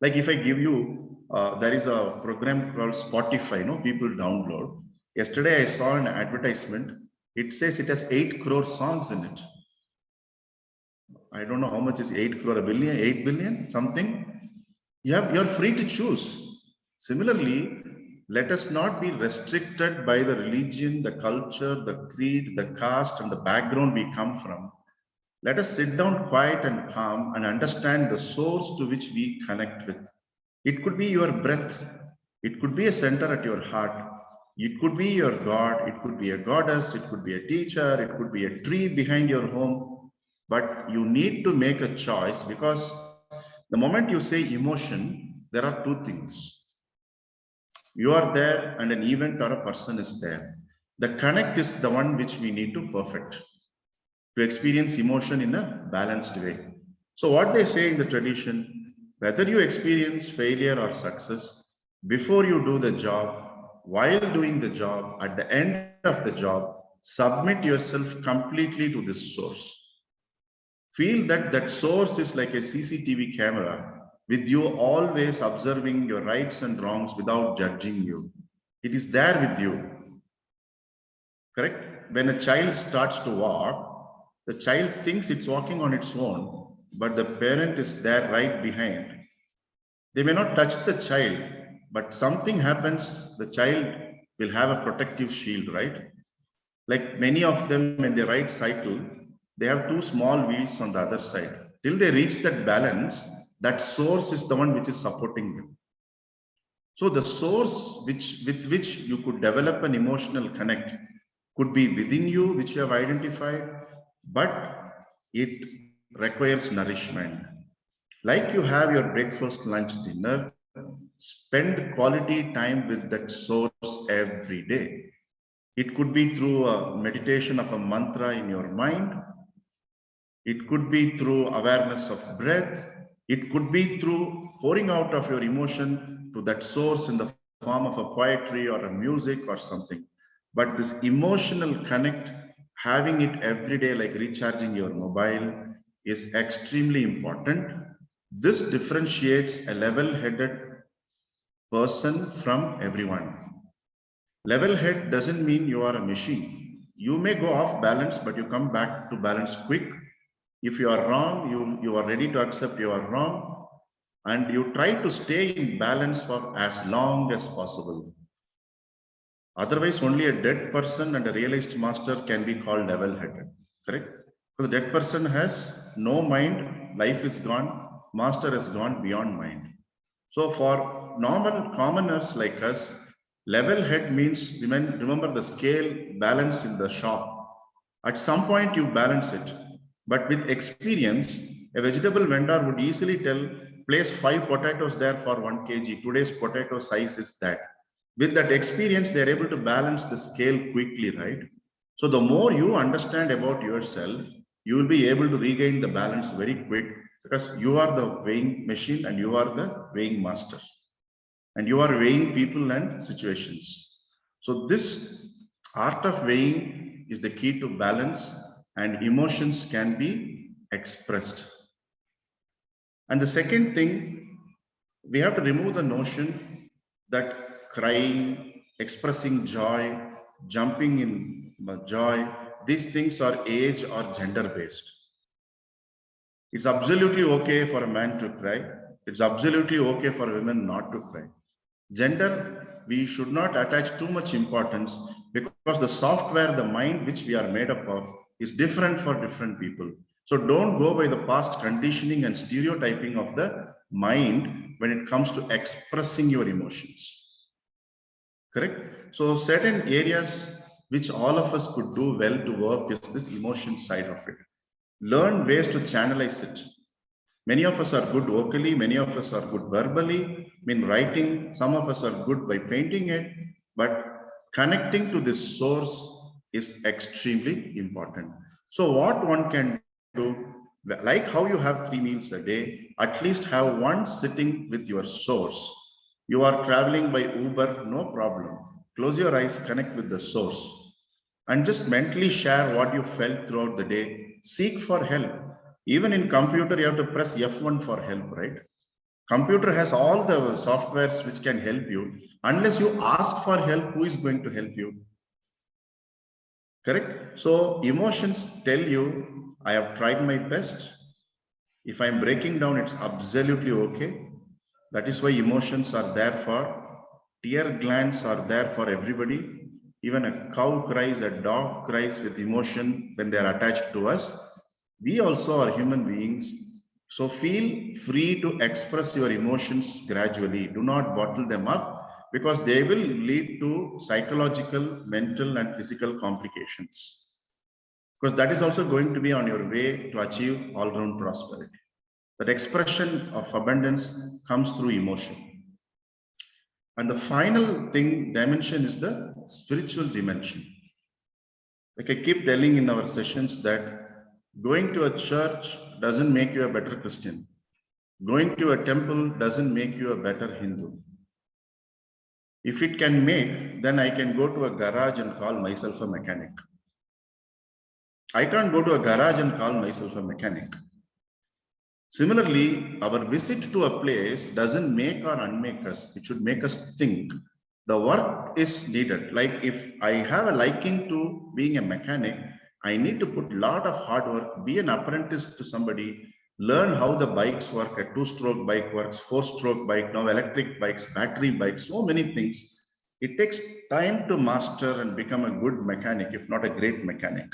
Like if I give you, there is a program called Spotify, no, people download. Yesterday I saw an advertisement. It says it has 8 crore songs in it. I don't know how much is 8 crore, a billion, 8 billion, something. You're free to choose. Similarly, let us not be restricted by the religion, the culture, the creed, the caste, and the background we come from. Let us sit down quiet and calm and understand the source to which we connect with. It could be your breath. It could be a center at your heart. It could be your God. It could be a goddess. It could be a teacher. It could be a tree behind your home. But you need to make a choice, because the moment you say emotion, there are two things. You are there and an event or a person is there. The connect is the one which we need to perfect to experience emotion in a balanced way. So what they say in the tradition, whether you experience failure or success, before you do the job, while doing the job, at the end of the job, submit yourself completely to this source. Feel that that source is like a CCTV camera with you always observing your rights and wrongs without judging you. It is there with you. Correct? When a child starts to walk, the child thinks it's walking on its own, but the parent is there right behind. They may not touch the child, but something happens, the child will have a protective shield, right? Like many of them, when they ride cycle, they have two small wheels on the other side. Till they reach that balance, that source is the one which is supporting them. So the source with which you could develop an emotional connect could be within you, which you have identified, but it requires nourishment. Like you have your breakfast, lunch, dinner, spend quality time with that source every day. It could be through a meditation of a mantra in your mind. It could be through awareness of breath. It could be through pouring out of your emotion to that source in the form of a poetry or a music or something. But this emotional connect, having it every day, like recharging your mobile, is extremely important. This differentiates a level-headed person from everyone. Level head doesn't mean you are a machine. You may go off balance, but you come back to balance quick. If you are wrong, you are ready to accept you are wrong, and you try to stay in balance for as long as possible. Otherwise, only a dead person and a realized master can be called level-headed, correct? Because the dead person has no mind, life is gone, master has gone beyond mind. So for normal commoners like us, level head means, remember the scale balance in the shop. At some point you balance it, but with experience, a vegetable vendor would easily tell, place 5 potatoes there for 1 kg. Today's potato size is that. With that experience, they're able to balance the scale quickly, right? So the more you understand about yourself, you will be able to regain the balance very quick, because you are the weighing machine and you are the weighing master, and you are weighing people and situations. So this art of weighing is the key to balance, and emotions can be expressed. And the second thing, we have to remove the notion that crying, expressing joy, jumping in joy, these things are age or gender based. It's absolutely okay for a man to cry. It's absolutely okay for women not to cry. Gender, we should not attach too much importance, because the software, the mind which we are made up of, is different for different people. So don't go by the past conditioning and stereotyping of the mind when it comes to expressing your emotions. Correct? So certain areas which all of us could do well to work is this emotion side of it. Learn ways to channelize it. Many of us are good vocally, many of us are good verbally, writing, some of us are good by painting it, but connecting to this source is extremely important. So what one can do, like how you have 3 meals a day, at least have one sitting with your source. You are traveling by Uber, no problem. Close your eyes, connect with the source, and just mentally share what you felt throughout the day. Seek for help. Even in computer, you have to press F1 for help, right? Computer has all the softwares which can help you. Unless you ask for help, who is going to help you? Correct? So emotions tell you, I have tried my best. If I'm breaking down, it's absolutely okay. That is why emotions are there for. Tear glands are there for everybody. Even a cow cries, a dog cries with emotion when they are attached to us. We also are human beings. So feel free to express your emotions gradually. Do not bottle them up, because they will lead to psychological, mental, and physical complications. Because that is also going to be on your way to achieve all-round prosperity. That expression of abundance comes through emotion. And the final dimension is the spiritual dimension. Like I keep telling in our sessions that going to a church doesn't make you a better Christian. Going to a temple doesn't make you a better Hindu. If it can make, then I can go to a garage and call myself a mechanic. I can't go to a garage and call myself a mechanic. Similarly, our visit to a place doesn't make or unmake us. It should make us think. The work is needed. Like if I have a liking to being a mechanic, I need to put a lot of hard work, be an apprentice to somebody, learn how the bikes work. A 2-stroke bike works, 4-stroke bike, now electric bikes, battery bikes, so many things. It takes time to master and become a good mechanic, if not a great mechanic.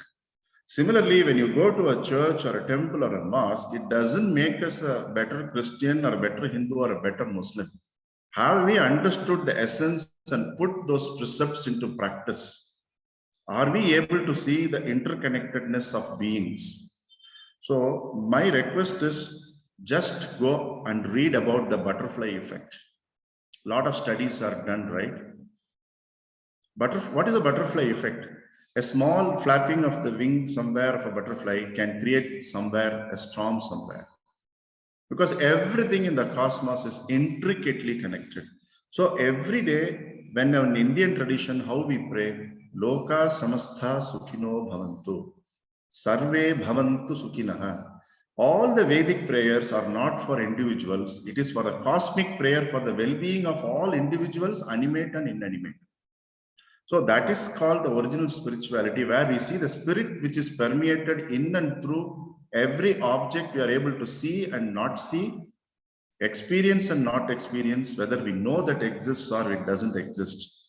Similarly, when you go to a church or a temple or a mosque, it doesn't make us a better Christian or a better Hindu or a better Muslim. Have we understood the essence and put those precepts into practice? Are we able to see the interconnectedness of beings? So my request is just go and read about the butterfly effect. A lot of studies are done, right? What is a butterfly effect? A small flapping of the wing somewhere of a butterfly can create somewhere a storm somewhere. Because everything in the cosmos is intricately connected. So every day, when in Indian tradition, how we pray, Loka samastha sukhino bhavantu. Sarve bhavantu sukhinaha. All the Vedic prayers are not for individuals. It is for a cosmic prayer for the well-being of all individuals, animate and inanimate. So that is called the original spirituality, where we see the spirit which is permeated in and through every object we are able to see and not see, experience and not experience, whether we know that exists or it doesn't exist.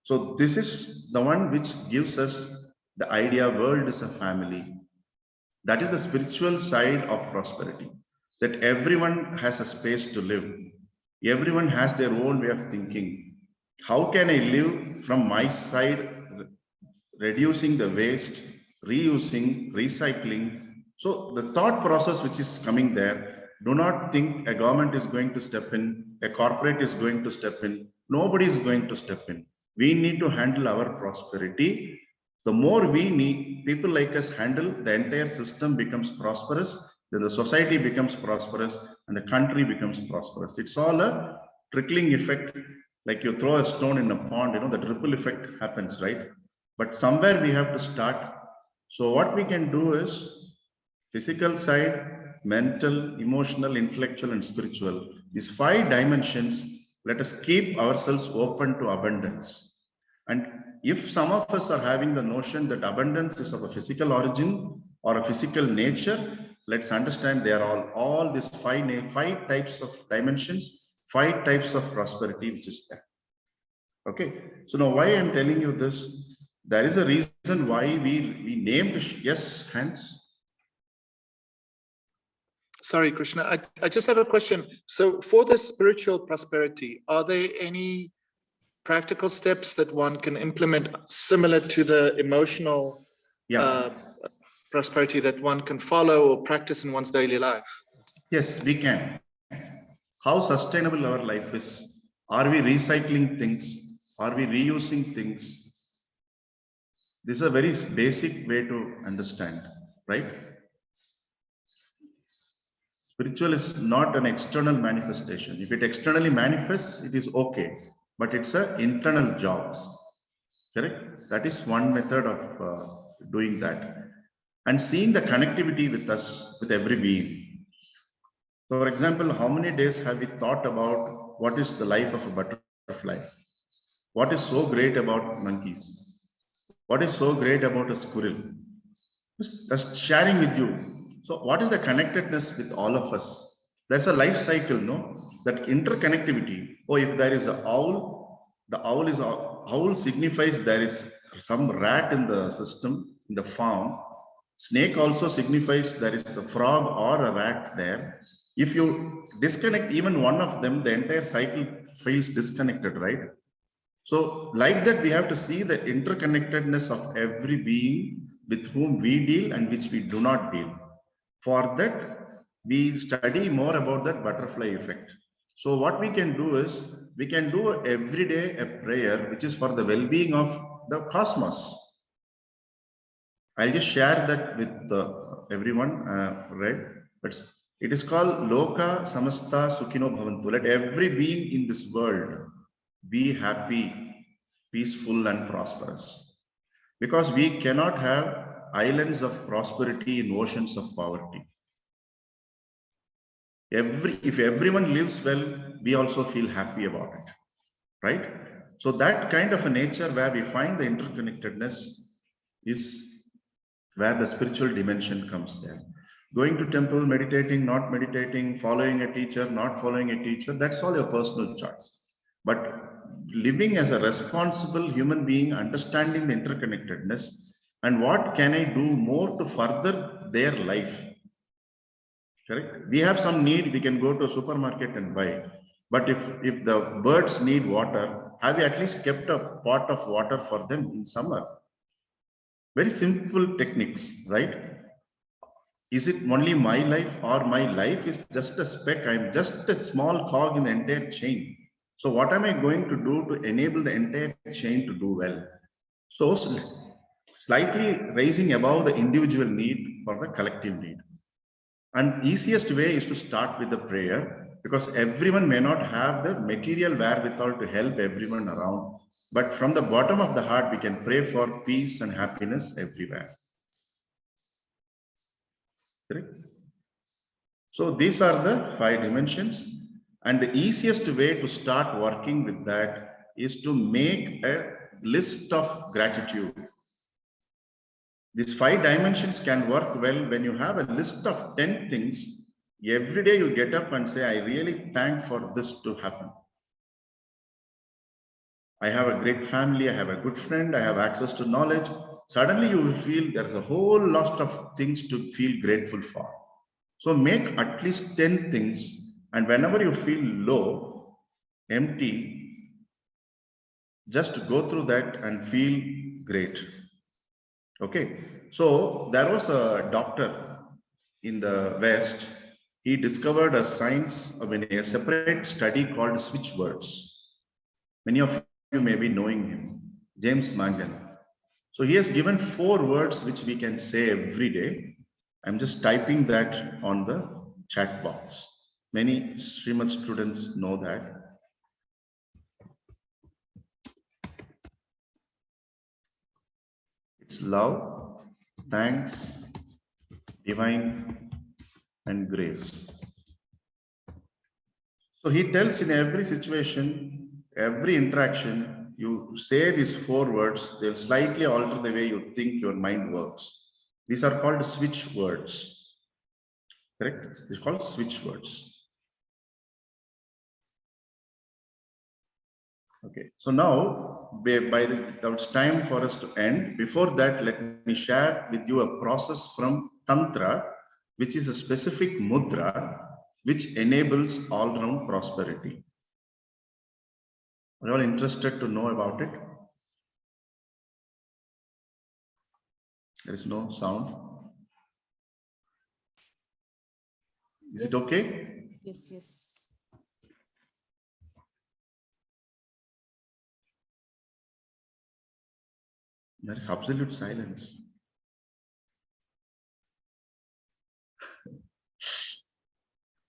So this is the one which gives us the idea world is a family. That is the spiritual side of prosperity, that everyone has a space to live. Everyone has their own way of thinking. How can I live from my side, reducing the waste, reusing, recycling? So the thought process which is coming there, do not think a government is going to step in, a corporate is going to step in. Nobody is going to step in. We need to handle our prosperity. The more we need, people like us handle, the entire system becomes prosperous, then the society becomes prosperous, and the country becomes prosperous. It's all a trickling effect. Like you throw a stone in a pond, the ripple effect happens, right? But somewhere we have to start. So what we can do is physical side, mental, emotional, intellectual, and spiritual. These 5 dimensions, let us keep ourselves open to abundance. And if some of us are having the notion that abundance is of a physical origin or a physical nature, let's understand they are all these 5 types of dimensions, 5 types of prosperity which is there. Okay, so now why I'm telling you this, there is a reason why we named, yes, Hans? Sorry, Krishna, I just have a question. So for the spiritual prosperity, are there any practical steps that one can implement similar to the emotional prosperity that one can follow or practice in one's daily life? Yes, we can. How sustainable our life is. Are we recycling things? Are we reusing things? This is a very basic way to understand, right? Spiritual is not an external manifestation. If it externally manifests, it is okay, but it's an internal job. Correct? That is one method of doing that. And seeing the connectivity with us, with every being. So for example, how many days have we thought about what is the life of a butterfly? What is so great about monkeys? What is so great about a squirrel? Just sharing with you. So what is the connectedness with all of us? There's a life cycle, no? That interconnectivity. Oh, if there is an owl, the owl signifies there is some rat in the system, in the farm. Snake also signifies there is a frog or a rat there. If you disconnect even one of them, the entire cycle feels disconnected, right? So like that, we have to see the interconnectedness of every being with whom we deal and which we do not deal. For that, we study more about that butterfly effect. So what we can do is, we can do every day a prayer which is for the well-being of the cosmos. I'll just share that with everyone, right? But it is called Loka Samastha Sukhino Bhavantu. Let every being in this world be happy, peaceful, and prosperous. Because we cannot have islands of prosperity in oceans of poverty. If everyone lives well, we also feel happy about it, right? So that kind of a nature where we find the interconnectedness is where the spiritual dimension comes there. Going to temple, meditating, not meditating, following a teacher, not following a teacher, that's all your personal choice. But living as a responsible human being, understanding the interconnectedness, and what can I do more to further their life? Correct? We have some need, we can go to a supermarket and buy. But if the birds need water, have we at least kept a pot of water for them in summer? Very simple techniques, right? Is it only my life, or my life is just a speck? I'm just a small cog in the entire chain. So what am I going to do to enable the entire chain to do well? So slightly raising above the individual need for the collective need. And easiest way is to start with the prayer, because everyone may not have the material wherewithal to help everyone around. But from the bottom of the heart, we can pray for peace and happiness everywhere. Correct? So these are the 5 dimensions. And the easiest way to start working with that is to make a list of gratitude. These 5 dimensions can work well when you have a list of 10 things. Every day you get up and say, I really thank for this to happen. I have a great family, I have a good friend, I have access to knowledge. Suddenly you will feel there's a whole lot of things to feel grateful for. So make at least 10 things, and whenever you feel low, empty, just go through that and feel great. Okay, so there was a doctor in the West. He discovered a science, a separate study called switch words. Many of you may be knowing him, James Mangan. So he has given 4 words which we can say every day. I'm just typing that on the chat box. Many Srimad students know that. It's love, thanks, divine, and grace. So he tells in every situation, every interaction, you say these 4 words, they'll slightly alter the way you think your mind works. These are called switch words. Correct? They're called switch words. Okay, so now it's time for us to end. Before that, let me share with you a process from Tantra, which is a specific mudra which enables all-round prosperity. Are you all interested to know about it? There is no sound. Is it okay? Yes, yes. There is absolute silence.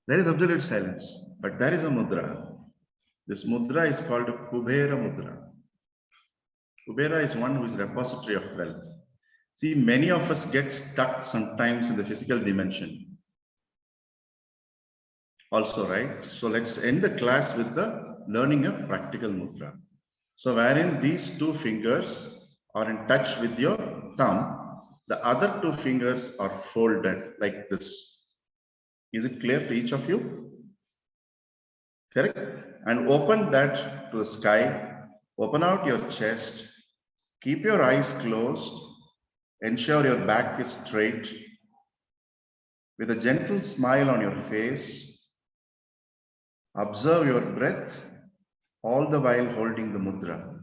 There is absolute silence, but there is a mudra. This mudra is called Kubera mudra. Kubera is one who is repository of wealth. See, many of us get stuck sometimes in the physical dimension. Also, right? So let's end the class with the learning of practical mudra. So wherein these 2 fingers are in touch with your thumb, the other 2 fingers are folded like this. Is it clear to each of you? Correct? And open that to the sky. Open out your chest. Keep your eyes closed. Ensure your back is straight. With a gentle smile on your face, observe your breath, all the while holding the mudra.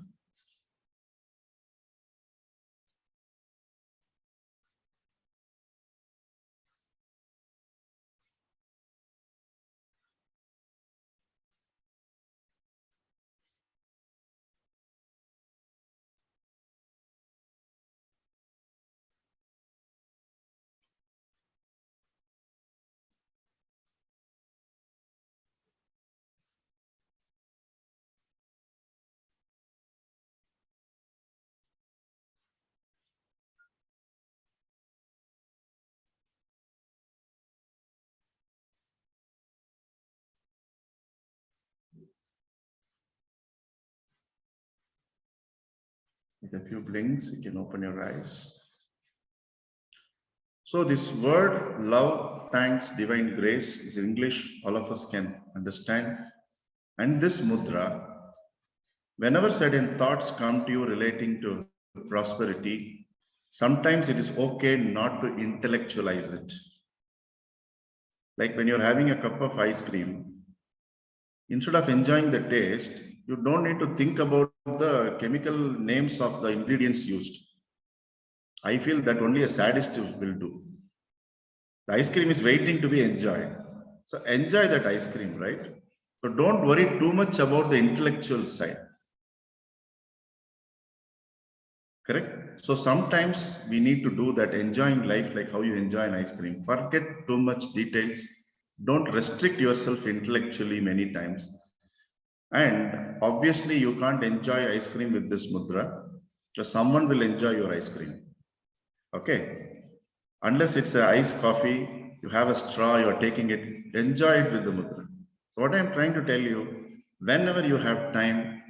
With a few blinks, you can open your eyes. So this word, love, thanks, divine grace, is English, all of us can understand. And this mudra, whenever certain thoughts come to you relating to prosperity, sometimes it is okay not to intellectualize it. Like when you're having a cup of ice cream, instead of enjoying the taste, you don't need to think about the chemical names of the ingredients used. I feel that only a sadist will do. The ice cream is waiting to be enjoyed. So enjoy that ice cream, right? So don't worry too much about the intellectual side. Correct? So sometimes we need to do that, enjoying life like how you enjoy an ice cream. Forget too much details. Don't restrict yourself intellectually many times. And obviously, you can't enjoy ice cream with this mudra, because someone will enjoy your ice cream. Okay? Unless it's a iced coffee, you have a straw, you're taking it, enjoy it with the mudra. So what I'm trying to tell you, whenever you have time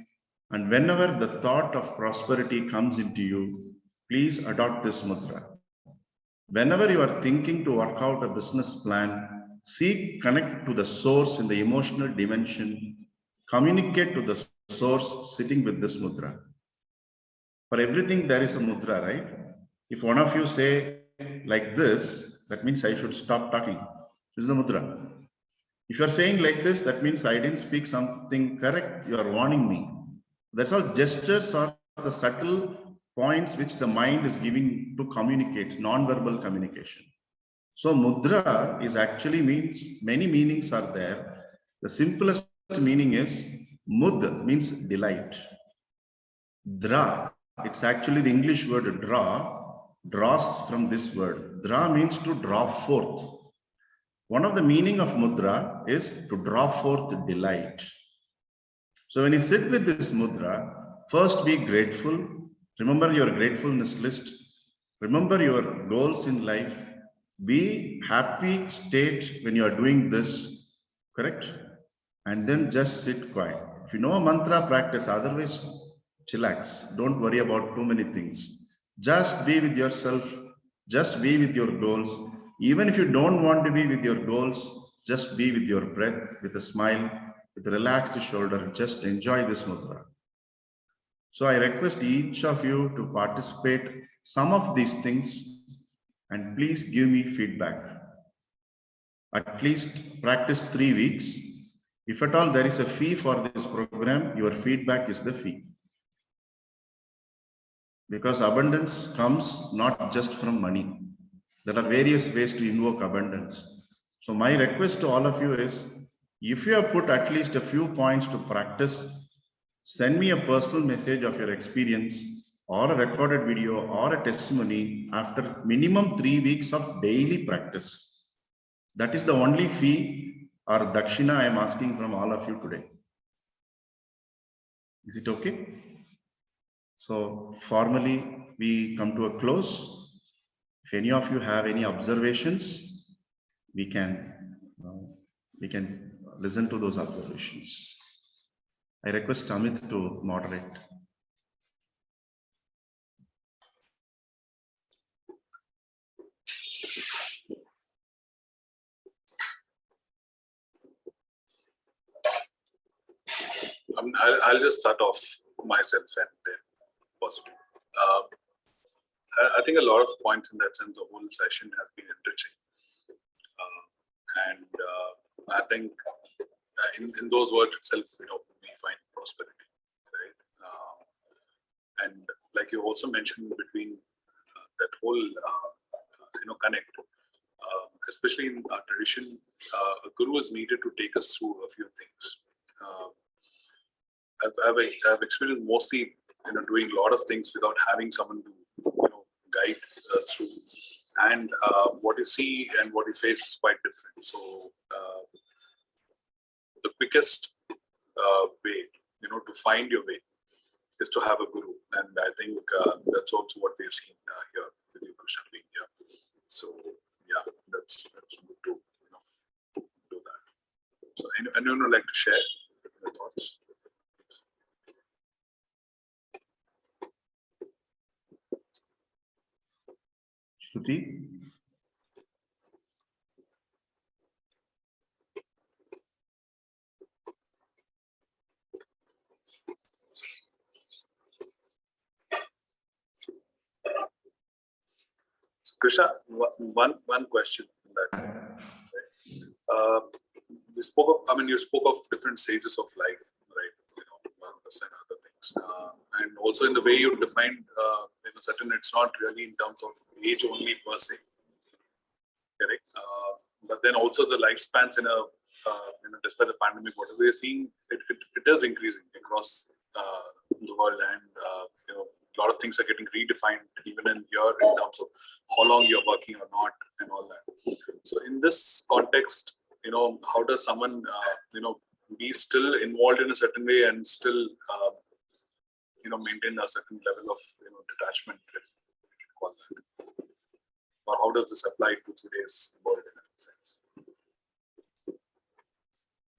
and whenever the thought of prosperity comes into you, please adopt this mudra. Whenever you are thinking to work out a business plan, seek connect to the source in the emotional dimension, communicate to the source sitting with this mudra. For everything, there is a mudra, right? If one of you say like this, that means I should stop talking. This is the mudra. If you're saying like this, that means I didn't speak something correct. You are warning me. That's all gestures or the subtle points which the mind is giving to communicate, non-verbal communication. So mudra is actually means, many meanings are there. The simplest meaning is mud means delight. Dra, it's actually the English word draws from this word. Dra means to draw forth. One of the meaning of mudra is to draw forth delight. So when you sit with this mudra, first be grateful. Remember your gratefulness list. Remember your goals in life. Be happy state when you are doing this, correct? And then just sit quiet. If you know a mantra, practice. Otherwise, chillax. Don't worry about too many things. Just be with yourself. Just be with your goals. Even if you don't want to be with your goals, just be with your breath, with a smile, with a relaxed shoulder. Just enjoy this mudra. So I request each of you to participate some of these things and please give me feedback. At least practice 3 weeks. If at all there is a fee for this program, your feedback is the fee. Because abundance comes not just from money. There are various ways to invoke abundance. So my request to all of you is, if you have put at least a few points to practice, send me a personal message of your experience or a recorded video or a testimony after minimum 3 weeks of daily practice. That is the only fee or dakshina I am asking from all of you today. Is it okay? So formally, we come to a close. If any of you have any observations, we can listen to those observations. I request Amit to moderate. I'll just start off myself and then possibly. I think a lot of points in that sense, the whole session has been enriching. I think in those words itself, we find prosperity, right? And like you also mentioned, between that whole connect, especially in our tradition, a guru is needed to take us through a few things. I've experienced mostly doing a lot of things without having someone to guide through, and what you see and what you face is quite different. So the quickest way to find your way is to have a guru, and I think that's also what we've seen here with you, Krishna, being here. So yeah, that's good to do that. So anyone would like to share your thoughts? Shruti? So Krishna, one question in that sense. You spoke of different stages of life, right? Purpose and other things, and also in the way you defined, certain, it's not really in terms of age only per se, correct? But then also the lifespans despite the pandemic, whatever we're seeing, it is increasing across the world, and a lot of things are getting redefined even in here in terms of how long you're working or not and all that. So in this context, how does someone, be still involved in a certain way and still, maintain a certain level of, detachment, if you can call that? Or how does this apply to today's world in a sense?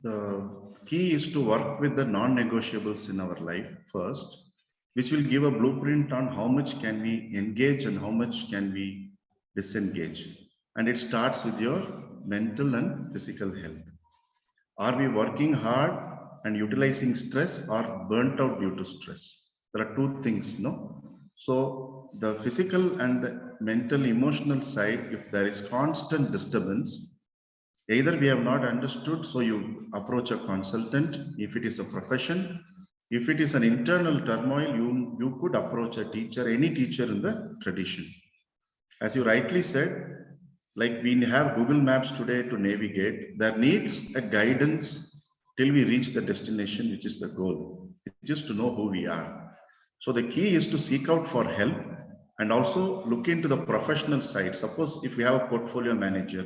The key is to work with the non-negotiables in our life first, which will give a blueprint on how much can we engage and how much can we disengage. And it starts with your mental and physical health. Are we working hard and utilizing stress or burnt out due to stress? There are two things, no? So the physical and the mental emotional side, if there is constant disturbance, either we have not understood, so you approach a consultant. If it is a profession, if it is an internal turmoil, you could approach a teacher, any teacher in the tradition. As you rightly said, like we have Google Maps today to navigate, there needs a guidance till we reach the destination, which is the goal, just to know who we are. So the key is to seek out for help and also look into the professional side. Suppose if we have a portfolio manager,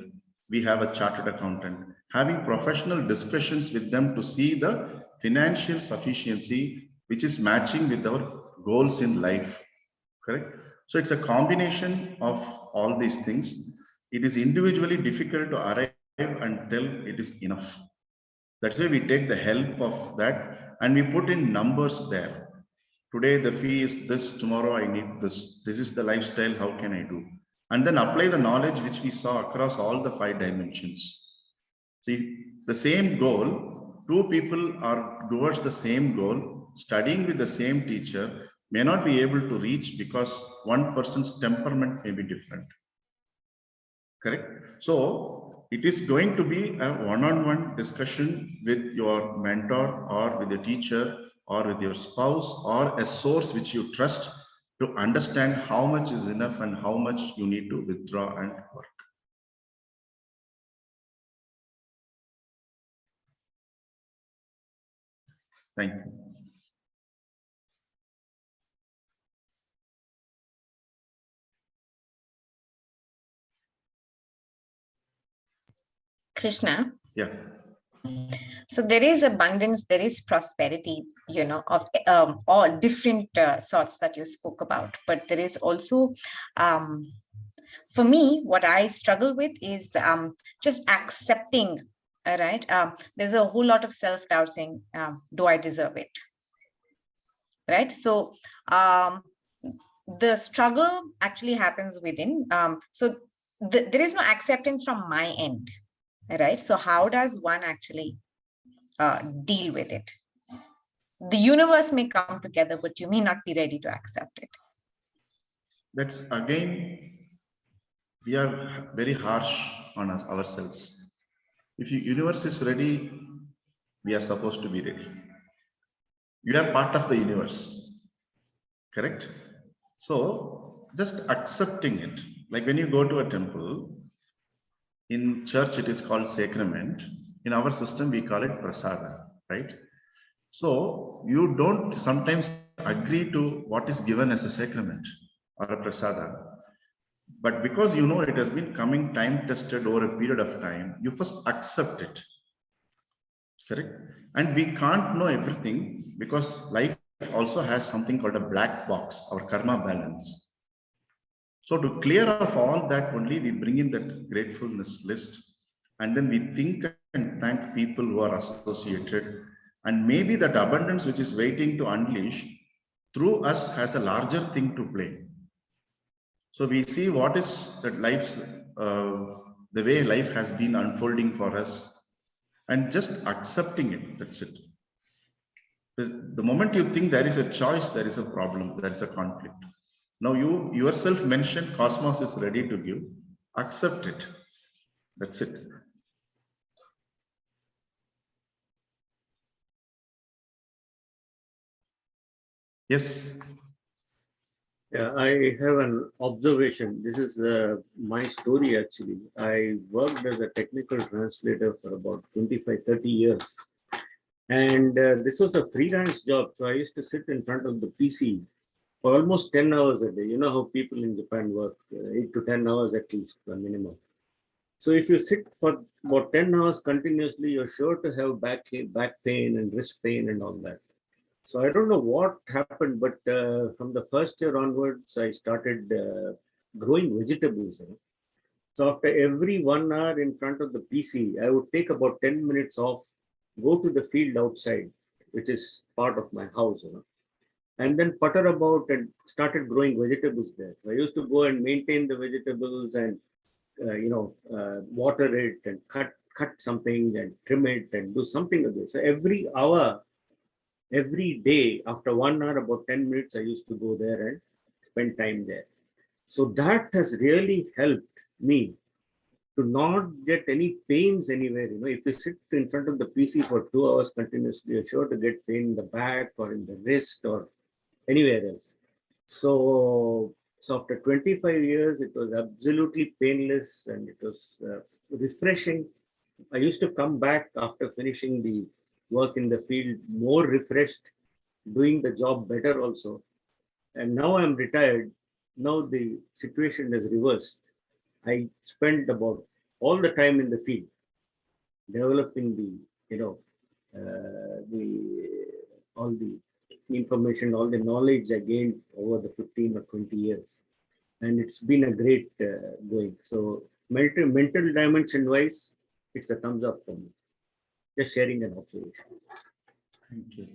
we have a chartered accountant, having professional discussions with them to see the financial sufficiency, which is matching with our goals in life, correct? So it's a combination of all these things. It is individually difficult to arrive until it is enough. That's why we take the help of that and we put in numbers there. Today the fee is this, tomorrow I need this. This is the lifestyle, how can I do? And then apply the knowledge which we saw across all the 5 dimensions. See, the same goal, 2 people are towards the same goal, studying with the same teacher, may not be able to reach because one person's temperament may be different. Correct? So it is going to be a one-on-one discussion with your mentor or with a teacher or with your spouse or a source which you trust to understand how much is enough and how much you need to withdraw and work. Thank you. Krishna. Yeah. So there is abundance, there is prosperity, of all different sorts that you spoke about. But there is also, for me, what I struggle with is just accepting, right? There's a whole lot of self-doubt saying, do I deserve it? Right? So the struggle actually happens within. So there is no acceptance from my end, right? So how does one actually deal with it? The universe may come together, but you may not be ready to accept it. That's again, we are very harsh on ourselves. If the universe is ready, we are supposed to be ready. You are part of the universe, correct? So just accepting it. Like when you go to a temple, in church it is called sacrament. In our system, we call it prasada, right? So you don't sometimes agree to what is given as a sacrament or a prasada. But because you know it has been coming time tested over a period of time, you first accept it. Correct? And we can't know everything because life also has something called a black box or karma balance. So to clear off all that only, we bring in that gratefulness list and then we think and thank people who are associated. And maybe that abundance which is waiting to unleash through us has a larger thing to play. So we see what is that life's, the way life has been unfolding for us and just accepting it, that's it. The moment you think there is a choice, there is a problem, there is a conflict. Now you yourself mentioned cosmos is ready to give, accept it, that's it. Yes. Yeah, I have an observation. This is my story actually. I worked as a technical translator for about 25-30 years. And this was a freelance job. So I used to sit in front of the PC for almost 10 hours a day. You know how people in Japan work, 8 to 10 hours at least, the minimum. So if you sit for about 10 hours continuously, you're sure to have back pain and wrist pain and all that. So I don't know what happened, but from the first year onwards, I started growing vegetables. So after every 1 hour in front of the PC, I would take about 10 minutes off, go to the field outside, which is part of my house, and then putter about and started growing vegetables there. I used to go and maintain the vegetables and water it and cut something and trim it and do something of this. So every hour, every day, after 1 hour, about 10 minutes, I used to go there and spend time there. So that has really helped me to not get any pains anywhere. If you sit in front of the PC for 2 hours continuously, you're sure to get pain in the back or in the wrist or anywhere else. So after 25 years, it was absolutely painless and it was refreshing. I used to come back after finishing the work in the field more refreshed, doing the job better also. And now I'm retired. Now the situation is reversed. I spent about all the time in the field, developing all the information, all the knowledge I gained over the 15 or 20 years. And it's been a great going. So mental dimension wise, it's a thumbs up for me. Just sharing an observation. Thank you.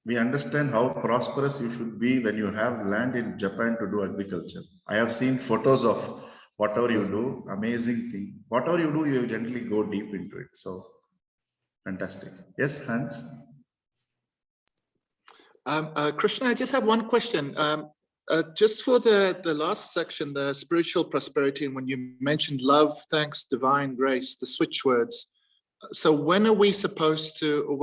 We understand how prosperous you should be when you have land in Japan to do agriculture. I have seen photos of whatever you do, amazing thing. Whatever you do, you generally go deep into it. So fantastic. Yes, Hans? Krishna, I just have one question. Just for the last section, the spiritual prosperity, and when you mentioned love, thanks, divine grace, the switch words. So when are we supposed to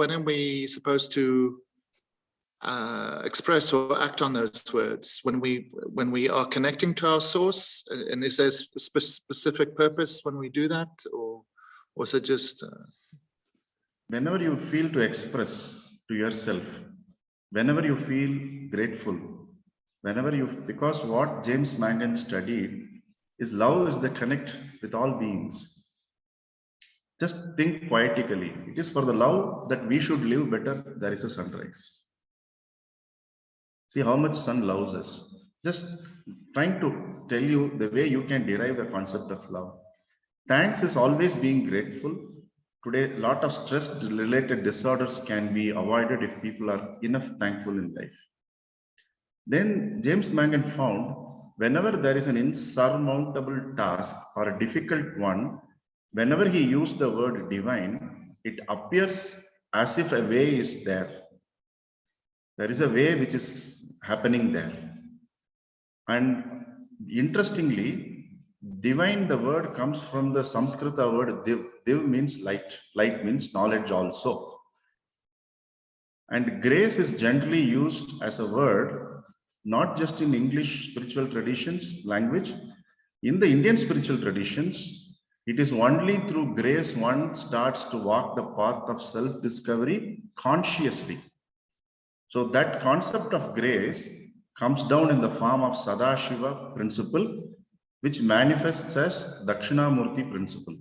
express or act on those words? When we are connecting to our source, and is there a specific purpose when we do that, or was it just? Whenever you feel to express to yourself, whenever you feel grateful, because what James Mangan studied is love is the connect with all beings. Just think poetically. It is for the love that we should live better. There is a sunrise. See how much sun loves us. Just trying to tell you the way you can derive the concept of love. Thanks is always being grateful. Today, a lot of stress-related disorders can be avoided if people are enough thankful in life. Then James Mangan found whenever there is an insurmountable task or a difficult one, whenever he used the word divine, it appears as if a way is there. There is a way which is happening there. And interestingly, divine, the word comes from the Sanskrita word div. Div means light. Light means knowledge also. And grace is generally used as a word, not just in English spiritual traditions, language. In the Indian spiritual traditions, it is only through grace one starts to walk the path of self-discovery consciously. So that concept of grace comes down in the form of Sadashiva principle, which manifests as Dakshinamurti principle.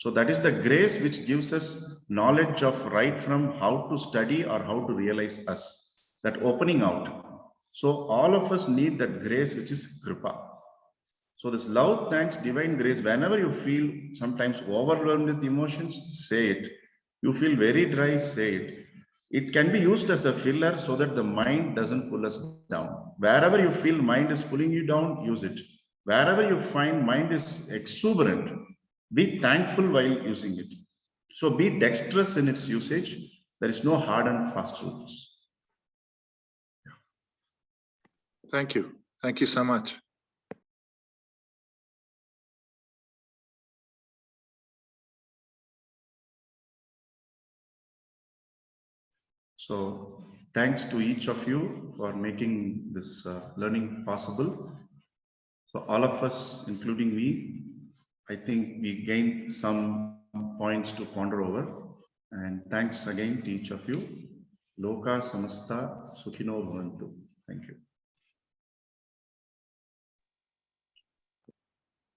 So that is the grace which gives us knowledge of right from how to study or how to realize us, that opening out. So all of us need that grace, which is Kripa. So this love, thanks, divine grace, whenever you feel sometimes overwhelmed with emotions, say it. You feel very dry, say it. It can be used as a filler so that the mind doesn't pull us down. Wherever you feel mind is pulling you down, use it. Wherever you find mind is exuberant, be thankful while using it. So be dexterous in its usage. There is no hard and fast rules. Thank you. Thank you so much. So thanks to each of you for making this learning possible. So all of us, including me, I think we gained some points to ponder over. And thanks again to each of you. Loka samasta sukhino bhavantu. Thank you.